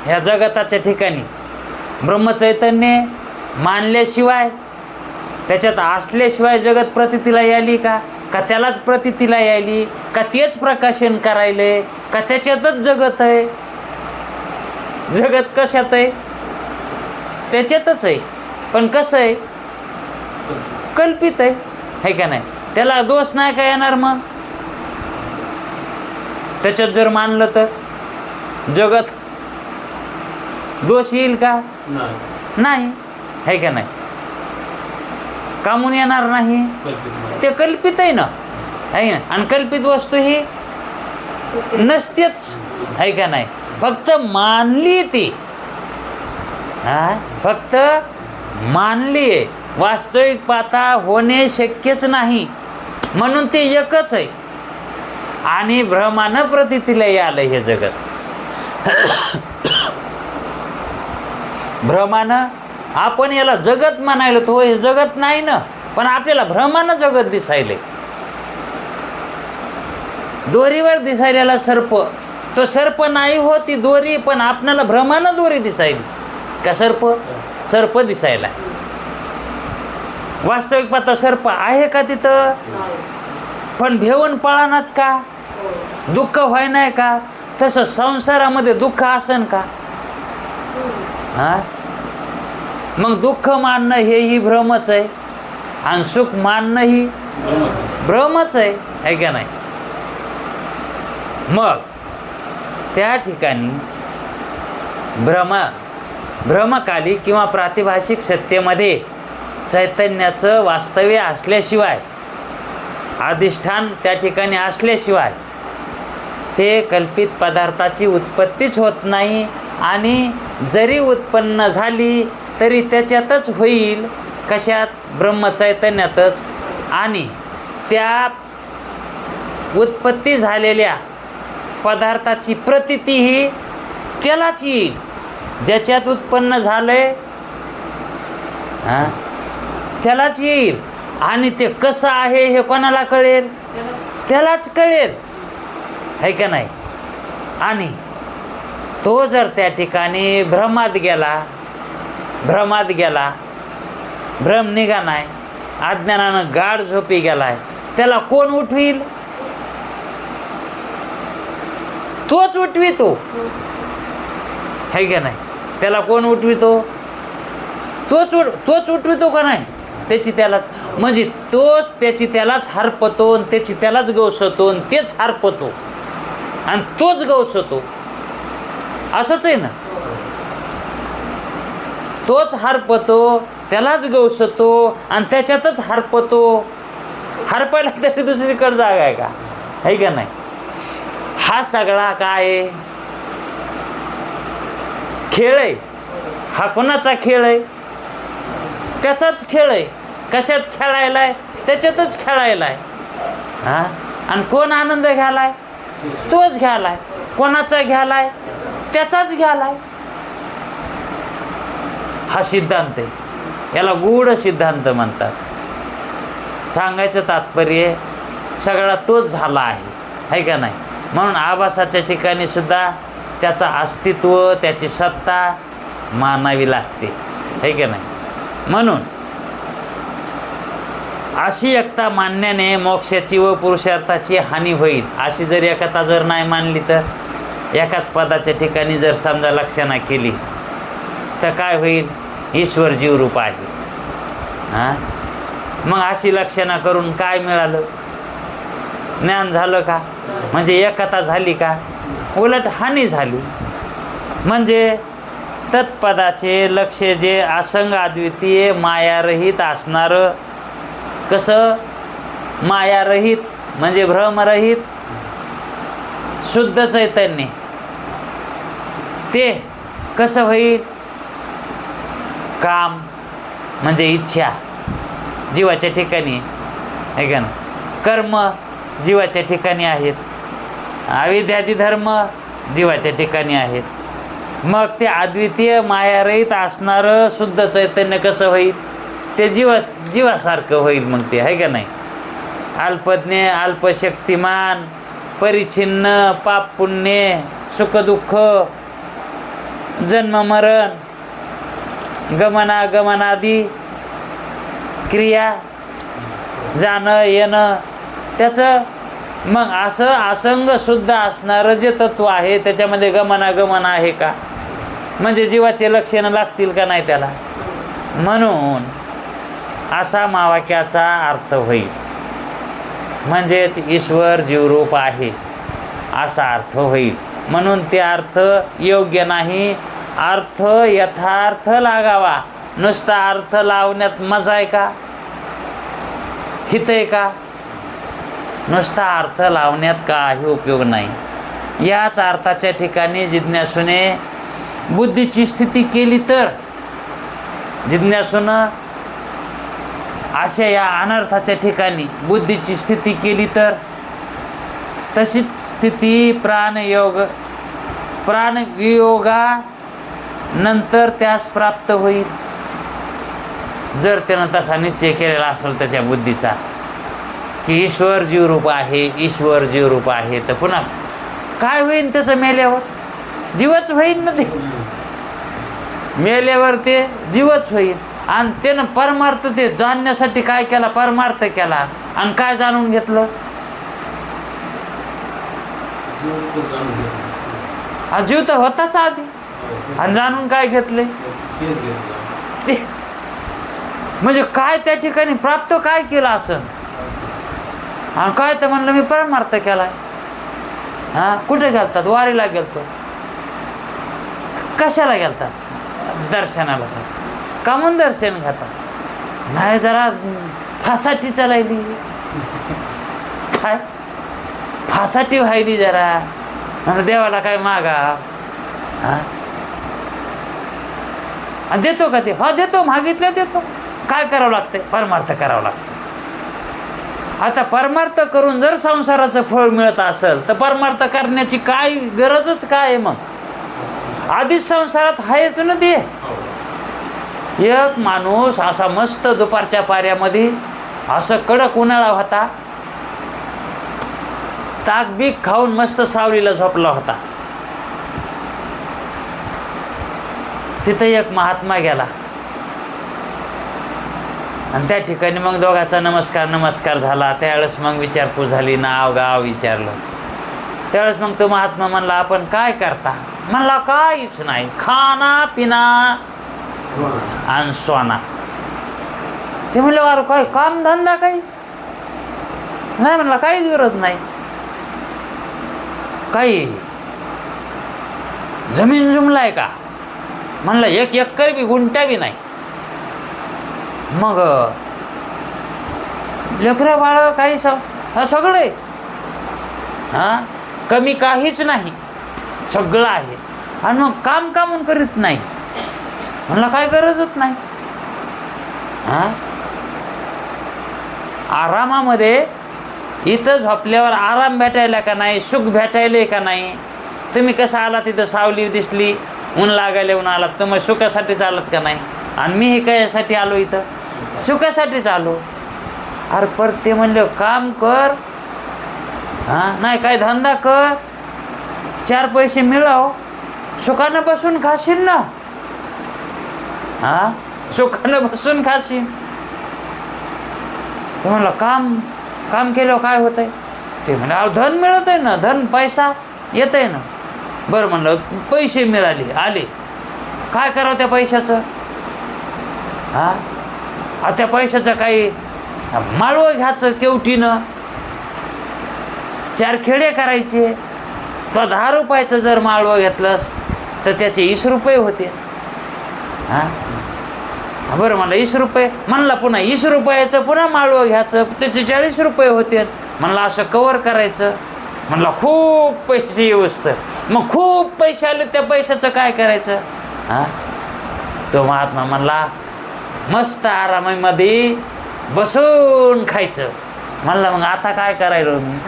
S1: ह्या जगताच्या ठिकाणी ब्रह्मचैतन्य मानल्याशिवाय, त्याच्यात असल्याशिवाय जगत प्रतीतीला यायली का त्यालाच प्रतीतीला यायली का तेच प्रकाशन करायले का त्याच्यातच जगत आहे? जगत कशात आहे? त्याच्यातच आहे, पण कसं आहे? कल्पित आहे का नाही? त्याला दोष नाही का येणार? मग त्याच्यात जर मानलं तर जगत दोष येईल का? नाही, आहे का नाही? कामून येणार नाही, ते कल्पित आहे ना, आहे ना. आणि कल्पित वस्तू ही नसतेच, आहे का नाही? फक्त मानली ती, फक्त मानली आहे. वास्तविक पाहता होणे शक्यच नाही, म्हणून ते एकच आहे. आणि भ्रमानं प्रतीतीला आलं हे जगत. भ्रमानं आपण याला जगत म्हणायला, तो हे जगत नाही ना, पण आपल्याला भ्रमानं जगत दिसायले. दोरीवर दिसायला सर्प, तो सर्प नाही हो, ती दोरी, पण आपल्याला भ्रमानं दोरी दिसायली का सर्प दिसायला. वास्तविक पाहता सर्प आहे का तिथं? पण भेवून पळानात का? दुःख व्हाय नाही का? तसं संसारामध्ये दुःख असन का? मग दुःख मानणं हेही भ्रमच आहे, आणि सुख मानणं ही भ्रमच आहे का नाही? मग त्या ठिकाणी भ्रमकाली किंवा प्रातिभाषिक सत्तेमध्ये चैतन्याचं वास्तव्य असल्याशिवाय, अधिष्ठान त्या ठिकाणी असल्याशिवाय ते कल्पित पदार्थाची उत्पत्तीच होत नाही. आणि जरी उत्पन्न झाली तरी त्याच्यातच होईल, कशात? ब्रह्मचैतन्यातच. आणि त्या उत्पत्ती झालेल्या पदार्थाची प्रतीती ही त्यालाच येईल ज्याच्यात उत्पन्न झालंय, त्यालाच येईल. आणि ते कसं आहे हे कोणाला कळेल? त्यालाच कळेल, आहे का नाही? आणि तो जर त्या ठिकाणी भ्रमात गेला, भ्रम निघा नाही, अज्ञानानं गाढ झोपी गेलाय, त्याला कोण उठवील? तोच उठवितो, है का नाही? त्याला कोण उठवितो? तोच उठवितो का नाही? त्याची त्यालाच, म्हणजे तोच त्याची त्यालाच हरपतो, त्याची त्यालाच गवसतो, तेच हरपतो आणि तोच गवसतो. असंच आहे ना, तोच हरपतो, त्यालाच गवसतो आणि त्याच्यातच हरपतो. हरपायला तरी दुसरीकडे जागा आहे का? आहे का नाही? हा सगळा काय खेळ आहे? हा कोणाचा खेळ आहे? त्याचाच खेळ आहे. कशात खेळायलाय? त्याच्यातच खेळायलाय. आणि कोण आनंद घ्यालाय? तोच घ्यालाय. कोणाचा घ्यालाय? त्याचाच घ्यालाय. हा सिद्धांत आहे, याला गूढ सिद्धांत म्हणतात. सांगायचं तात्पर्य सगळा तोच झाला आहे का नाही? म्हणून आभासाच्या ठिकाणी सुद्धा त्याचं अस्तित्व, त्याची सत्ता मानावी लागते, आहे का नाही? म्हणून अशी एकता मानण्याने मोक्षाची व पुरुषार्थाची हानी होईल. अशी जर एकता जर नाही मानली तर, एकाच पदाच्या ठिकाणी जर समजा लक्षणा केली तर काय होईल? ईश्वर जीवरूप आहे. मग अशी लक्षणा करून काय मिळालं? ज्ञान झालं का? म्हणजे एकता झाली का? उलट हानी झाली. म्हणजे तत्पदाचे लक्ष जे असंग अद्वितीय मायारहित असणारं, कसं मायारहित म्हणजे भ्रमरहित शुद्ध चैतन्य, ते कसं होईल? काम म्हणजे इच्छा जीवाच्या ठिकाणी आहे का ना? कर्म जीवाच्या ठिकाणी आहेत, अविद्यादी धर्म जीवाच्या ठिकाणी आहेत. मग ते अद्वितीय मायारहित असणारं शुद्ध चैतन्य कसं होईल? ते जीवासारखं होईल मग ते, आहे का नाही. अल्पज्ञ, अल्पशक्तिमान, परिच्छिन्न, पाप पुण्य, सुखदुःख, जन्म मरण, गमनागमनादी क्रिया, जाणं येणं, त्याचं मग असं असंग शुद्ध असणारं जे तत्व आहे त्याच्यामध्ये गमनागमन आहे का, म्हणजे जीवाचे लक्षणं लागतील का नाही त्याला. म्हणून असा मावाक्याचा अर्थ होईल, म्हणजेच ईश्वर जीवरूप आहे असा अर्थ होईल. म्हणून ते अर्थ योग्य नाही. अर्थ यथार्थ लागावा. नुसता अर्थ लावण्यात मजा आहे का, हित आहे का. नुसता अर्थ लावण्यात काही उपयोग नाही. याच अर्थाच्या ठिकाणी जिज्ञासूने बुद्धीची स्थिती केली तर, जिज्ञासूनं अशा या अनर्थाच्या ठिकाणी बुद्धीची स्थिती केली तर, तशीच स्थिती प्राणवियोगा नंतर त्यास प्राप्त होईल. जर त्यानं तसा निश्चय केलेला असेल त्याच्या बुद्धीचा की ईश्वर जीवरूप आहे, ईश्वर जीवरूप आहे, तर पुन्हा काय होईल त्याचं मेल्यावर. जीवच होईल ना ते, मेल्यावर ते जीवच होईल. आणि त्यानं परमार्थ ते जाणण्यासाठी काय केला, परमार्थ केला. आणि काय जाणून घेतलं, हा जीव तर होताच आधी, आणि जाणून काय घेतले. म्हणजे काय त्या ठिकाणी प्राप्त काय केलं असं, आणि काय तर म्हणलं मी परमार्थ केलाय. हा कुठे गेलतात, वारीला गेलतो. कशाला गेलतात, दर्शनाला. सर का म्हणून दर्शन घेतात, नाही जरा फासाठी चालायली, काय फासाठी व्हायली जरा, आणि देवाला काय मागा. हा देतो का ते, हा देतो, मागितलं देतो. काय करावं लागतंय, परमार्थ करावं लागतं. आता परमार्थ करून जर संसाराचं फळ मिळत असेल तर परमार्थ करण्याची काय गरजच काय आहे. मग आधीच संसारात आहेच ना ते. एक माणूस असा मस्त दुपारच्या पाऱ्यामध्ये असं कडक उन्हाळा होता, ताकबीक खाऊन मस्त सावलीला झोपला होता. तिथं एक महात्मा गेला आणि त्या ठिकाणी मग दोघांचा नमस्कार झाला. त्यावेळेस मग विचारपूस झाली, नाव गाव विचारलं. त्यावेळेस मग तो महात्मा म्हणला, आपण काय करता. म्हणला काहीच नाही, खाना पिना आणि सोना. ते म्हणलं अरे काय काम धंदा काही नाही. म्हणला काहीच गरज नाही. काही जमीन जुमलाय का. म्हणलं 1 एकर बी गुंठा बी नाही. मग लेकरं बाळ काही सगळे, हा कमी काहीच नाही, सगळं आहे. आणि मग काम कामून करीत नाही. म्हणलं काय गरजच नाही. हा आरामामध्ये इथं झोपल्यावर आराम भेटायला का नाही, सुख भेटायला का नाही. तुम्ही कसं आला, तिथं सावली दिसली, ऊन लागायला ऊन आलात, तर मग सुखासाठीच आलात का नाही. आणि मी हे कशासाठी आलो, इथं सुखासाठीच आलो. अरे पर ते म्हणलं काम कर, हा नाही काय धंदा कर, 4 पैसे मिळव, सुखानं बसून खाशील ना. हा सुखानं बसून खाशील. ते म्हणलं काम केल्यावर काय होतंय. ते म्हणलं अहो धन मिळत आहे ना, धन पैसा येत आहे ना. बरं म्हणलं पैसे मिळाले, आले, काय करावं त्या पैशाचं. हा त्या पैशाचं काही माळवं घ्यायचं केवटीनं, 4 खेडे करायचे. तो 10 रुपयाचं जर माळवं घेतलंस तर त्याचे 20 रुपये होते. हां बरं म्हणलं 20 रुपये. म्हणला पुन्हा 20 रुपयाचं पुन्हा माळवं घ्यायचं, त्याचे 40 रुपये होते. म्हणलं असं कवर करायचं. म्हणला खूप पैसे येऊस तर. मग खूप पैसे आले, त्या पैशाचं काय करायचं. हां तो महात्मा म्हणला मस्त आरामामध्ये बसून खायचं. म्हणलं मग आता काय करायला मी,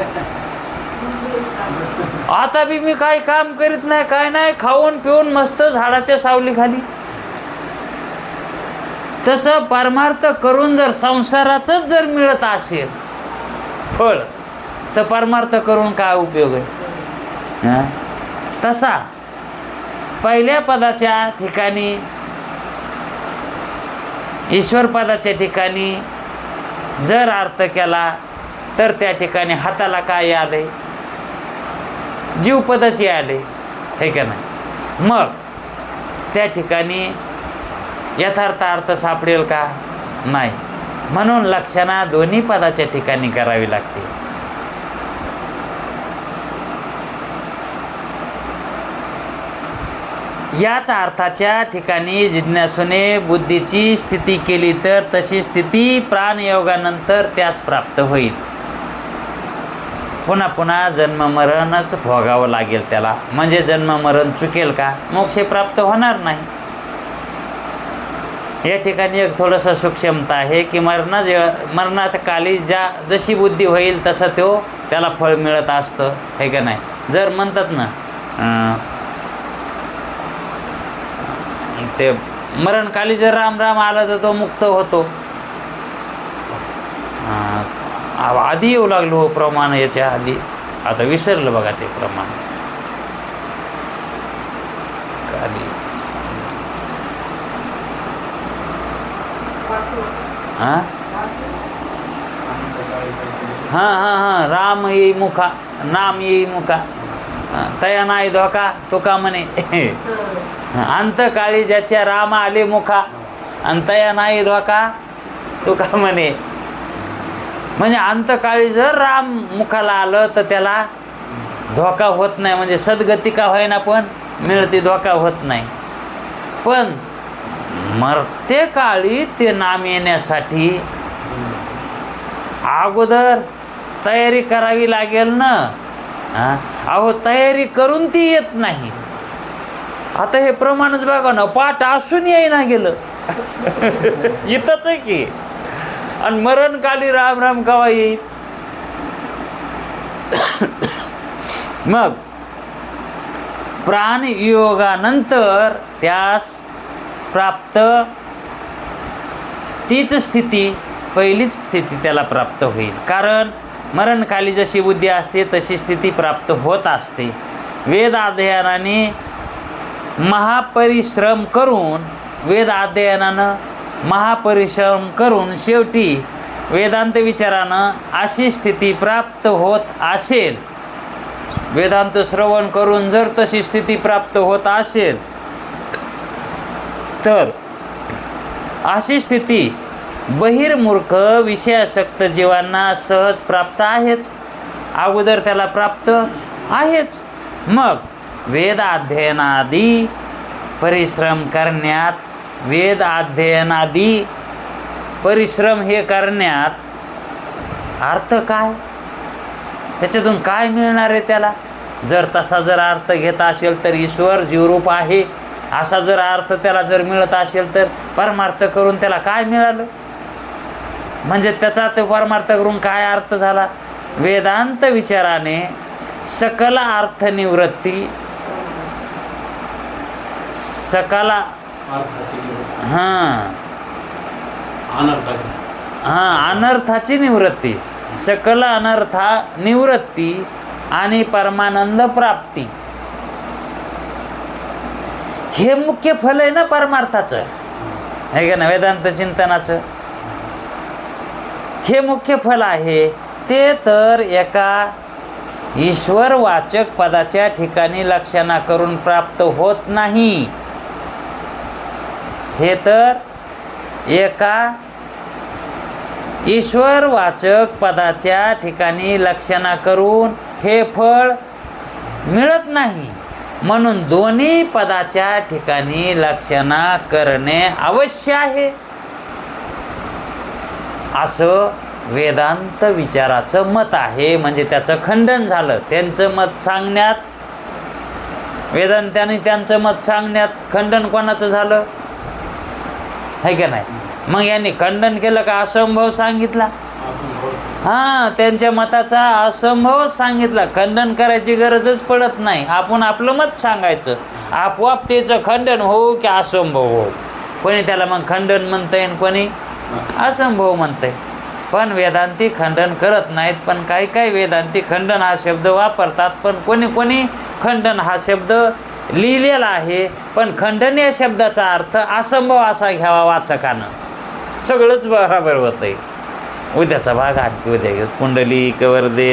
S1: आता बी मी काही काम करीत नाही, काय नाही, खाऊन पिऊन मस्त झाडाच्या सावली खाली. तसं परमार्थ करून जर संसाराचंच जर मिळत असेल फळ, तर परमार्थ करून काय उपयोग आहे? हां, तसा पहिल्या पदाच्या ठिकाणी, ईश्वर पदाच्या ठिकाणी जर अर्थ केला तर त्या ठिकाणी हाताला काय आले? जीवपदाची आले, हे का नाही? मग त्या ठिकाणी यथार्थ अर्थ सापडेल का? नाही. म्हणून लक्षणा दोन्ही पदाच्या ठिकाणी करावी लागते. याच अर्थाच्या ठिकाणी जिज्ञासूने बुद्धीची स्थिती केली तर तशी स्थिती प्राणयोगानंतर त्यास प्राप्त होईल. पुन्हा पुन्हा जन्ममरणच भोगावं लागेल त्याला. म्हणजे जन्ममरण चुकेल का? मोक्ष प्राप्त होणार नाही. या ठिकाणी एक थोडंसं सूक्ष्मता आहे की मरणाच्या काली जशी बुद्धी होईल तसं त्याला फळ मिळत असतं, हे का नाही? जर म्हणतात ना ते मरणकाली जर राम राम आला तर तो मुक्त होतो. आधी येऊ लागलो हो प्रमाण, याच्या आधी आता विसरलं बघा ते प्रमाण. काली हां हां हां हां राम येई मुखा, नाम येई मुखा, तया नाही धोका तुका म्हणे. अंतकाळी ज्याच्या राम आले मुखा आणि तया नाही धोका तुका म्हणे. म्हणजे अंतकाळी जर राम मुखाला आलं तर त्याला धोका होत नाही. म्हणजे सद्गती का होईना पण मिळते, धोका होत नाही. पण मरते काळी ते नाम येण्यासाठी अगोदर तयारी करावी लागेल ना. अहो तयारी करून ती येत नाही. आता हे प्रमाणच बघा ना, पाठ असून येईना गेलं. इथंच आहे की. आणि मरणकाली राम राम केव्हा येईल? मग प्राणयोगानंतर त्यास प्राप्त तीच स्थिती, पहिलीच स्थिती त्याला प्राप्त होईल. कारण मरणकाली जशी बुद्धी असते तशी स्थिती प्राप्त होत असते. वेद अध्ययनाने महापरिश्रम करून, वेद अध्ययनानं महापरिश्रम करून शेवटी वेदांत विचारानं अशी स्थिती प्राप्त होत असेल, वेदांत श्रवण करून जर तशी स्थिती प्राप्त होत असेल तर अशी स्थिती बहिर्मूर्ख विषयासक्त जीवांना सहज प्राप्त आहेच. अगोदर त्याला प्राप्त आहेच. मग वेद अध्ययनादी परिश्रम करण्यात, वेद अध्ययनादी परिश्रम हे करण्यात अर्थ काय? त्याच्यातून काय मिळणार आहे त्याला? जर तसा जर अर्थ घेत असेल तर ईश्वर जीवरूप आहे असा जर अर्थ त्याला जर मिळत असेल तर परमार्थ करून त्याला काय मिळालं? म्हणजे त्याचा ते परमार्थ करून काय अर्थ झाला? वेदांत विचाराने सकल अर्थ निवृत्ती, सकला अनर्थाची निवृत्ती, सकल अनर्था निवृत्ती आणि परमानंद प्राप्ती हे मुख्य फल आहे ना परमार्थाचं, आहे का ना? वेदांत चिंतनाचं हे मुख्य फल आहे. ते तर एका ईश्वरवाचक पदाच्या ठिकाणी लक्षणा करून प्राप्त होत नाही. हे तर एका ईश्वरवाचक पदाच्या ठिकाणी लक्षणा करून हे फळ मिळत नाही. म्हणून दोन्ही पदाच्या ठिकाणी लक्षणा करणे आवश्यक आहे असं वेदांत विचाराचं मत आहे. म्हणजे त्याचं खंडन झालं. त्यांचं मत सांगण्यात, वेदांतांनी त्यांचं मत सांगण्यात खंडन कोणाचं झालं, है का नाही? मग यांनी खंडन केलं का असंभव सांगितला? हां, त्यांच्या मताचा असंभव सांगितला. खंडन करायची गरजच पडत नाही. आपण आपलं मत सांगायचं, आपोआप त्याचं खंडन हो की असंभव हो. कोणी त्याला मग खंडन म्हणतंय आणि कोणी असंभव म्हणतंय. पण वेदांती खंडन करत नाहीत. पण काही काही वेदांती खंडन हा शब्द वापरतात. पण कोणी कोणी खंडन हा शब्द लिहिलेला आहे, पण खंडन या शब्दाचा अर्थ असंभव असा घ्यावा वाचकानं. सगळंच बरोबर होतंय. उद्याचा भाग आणखी उद्या घेऊ. पुंडलिक वरदे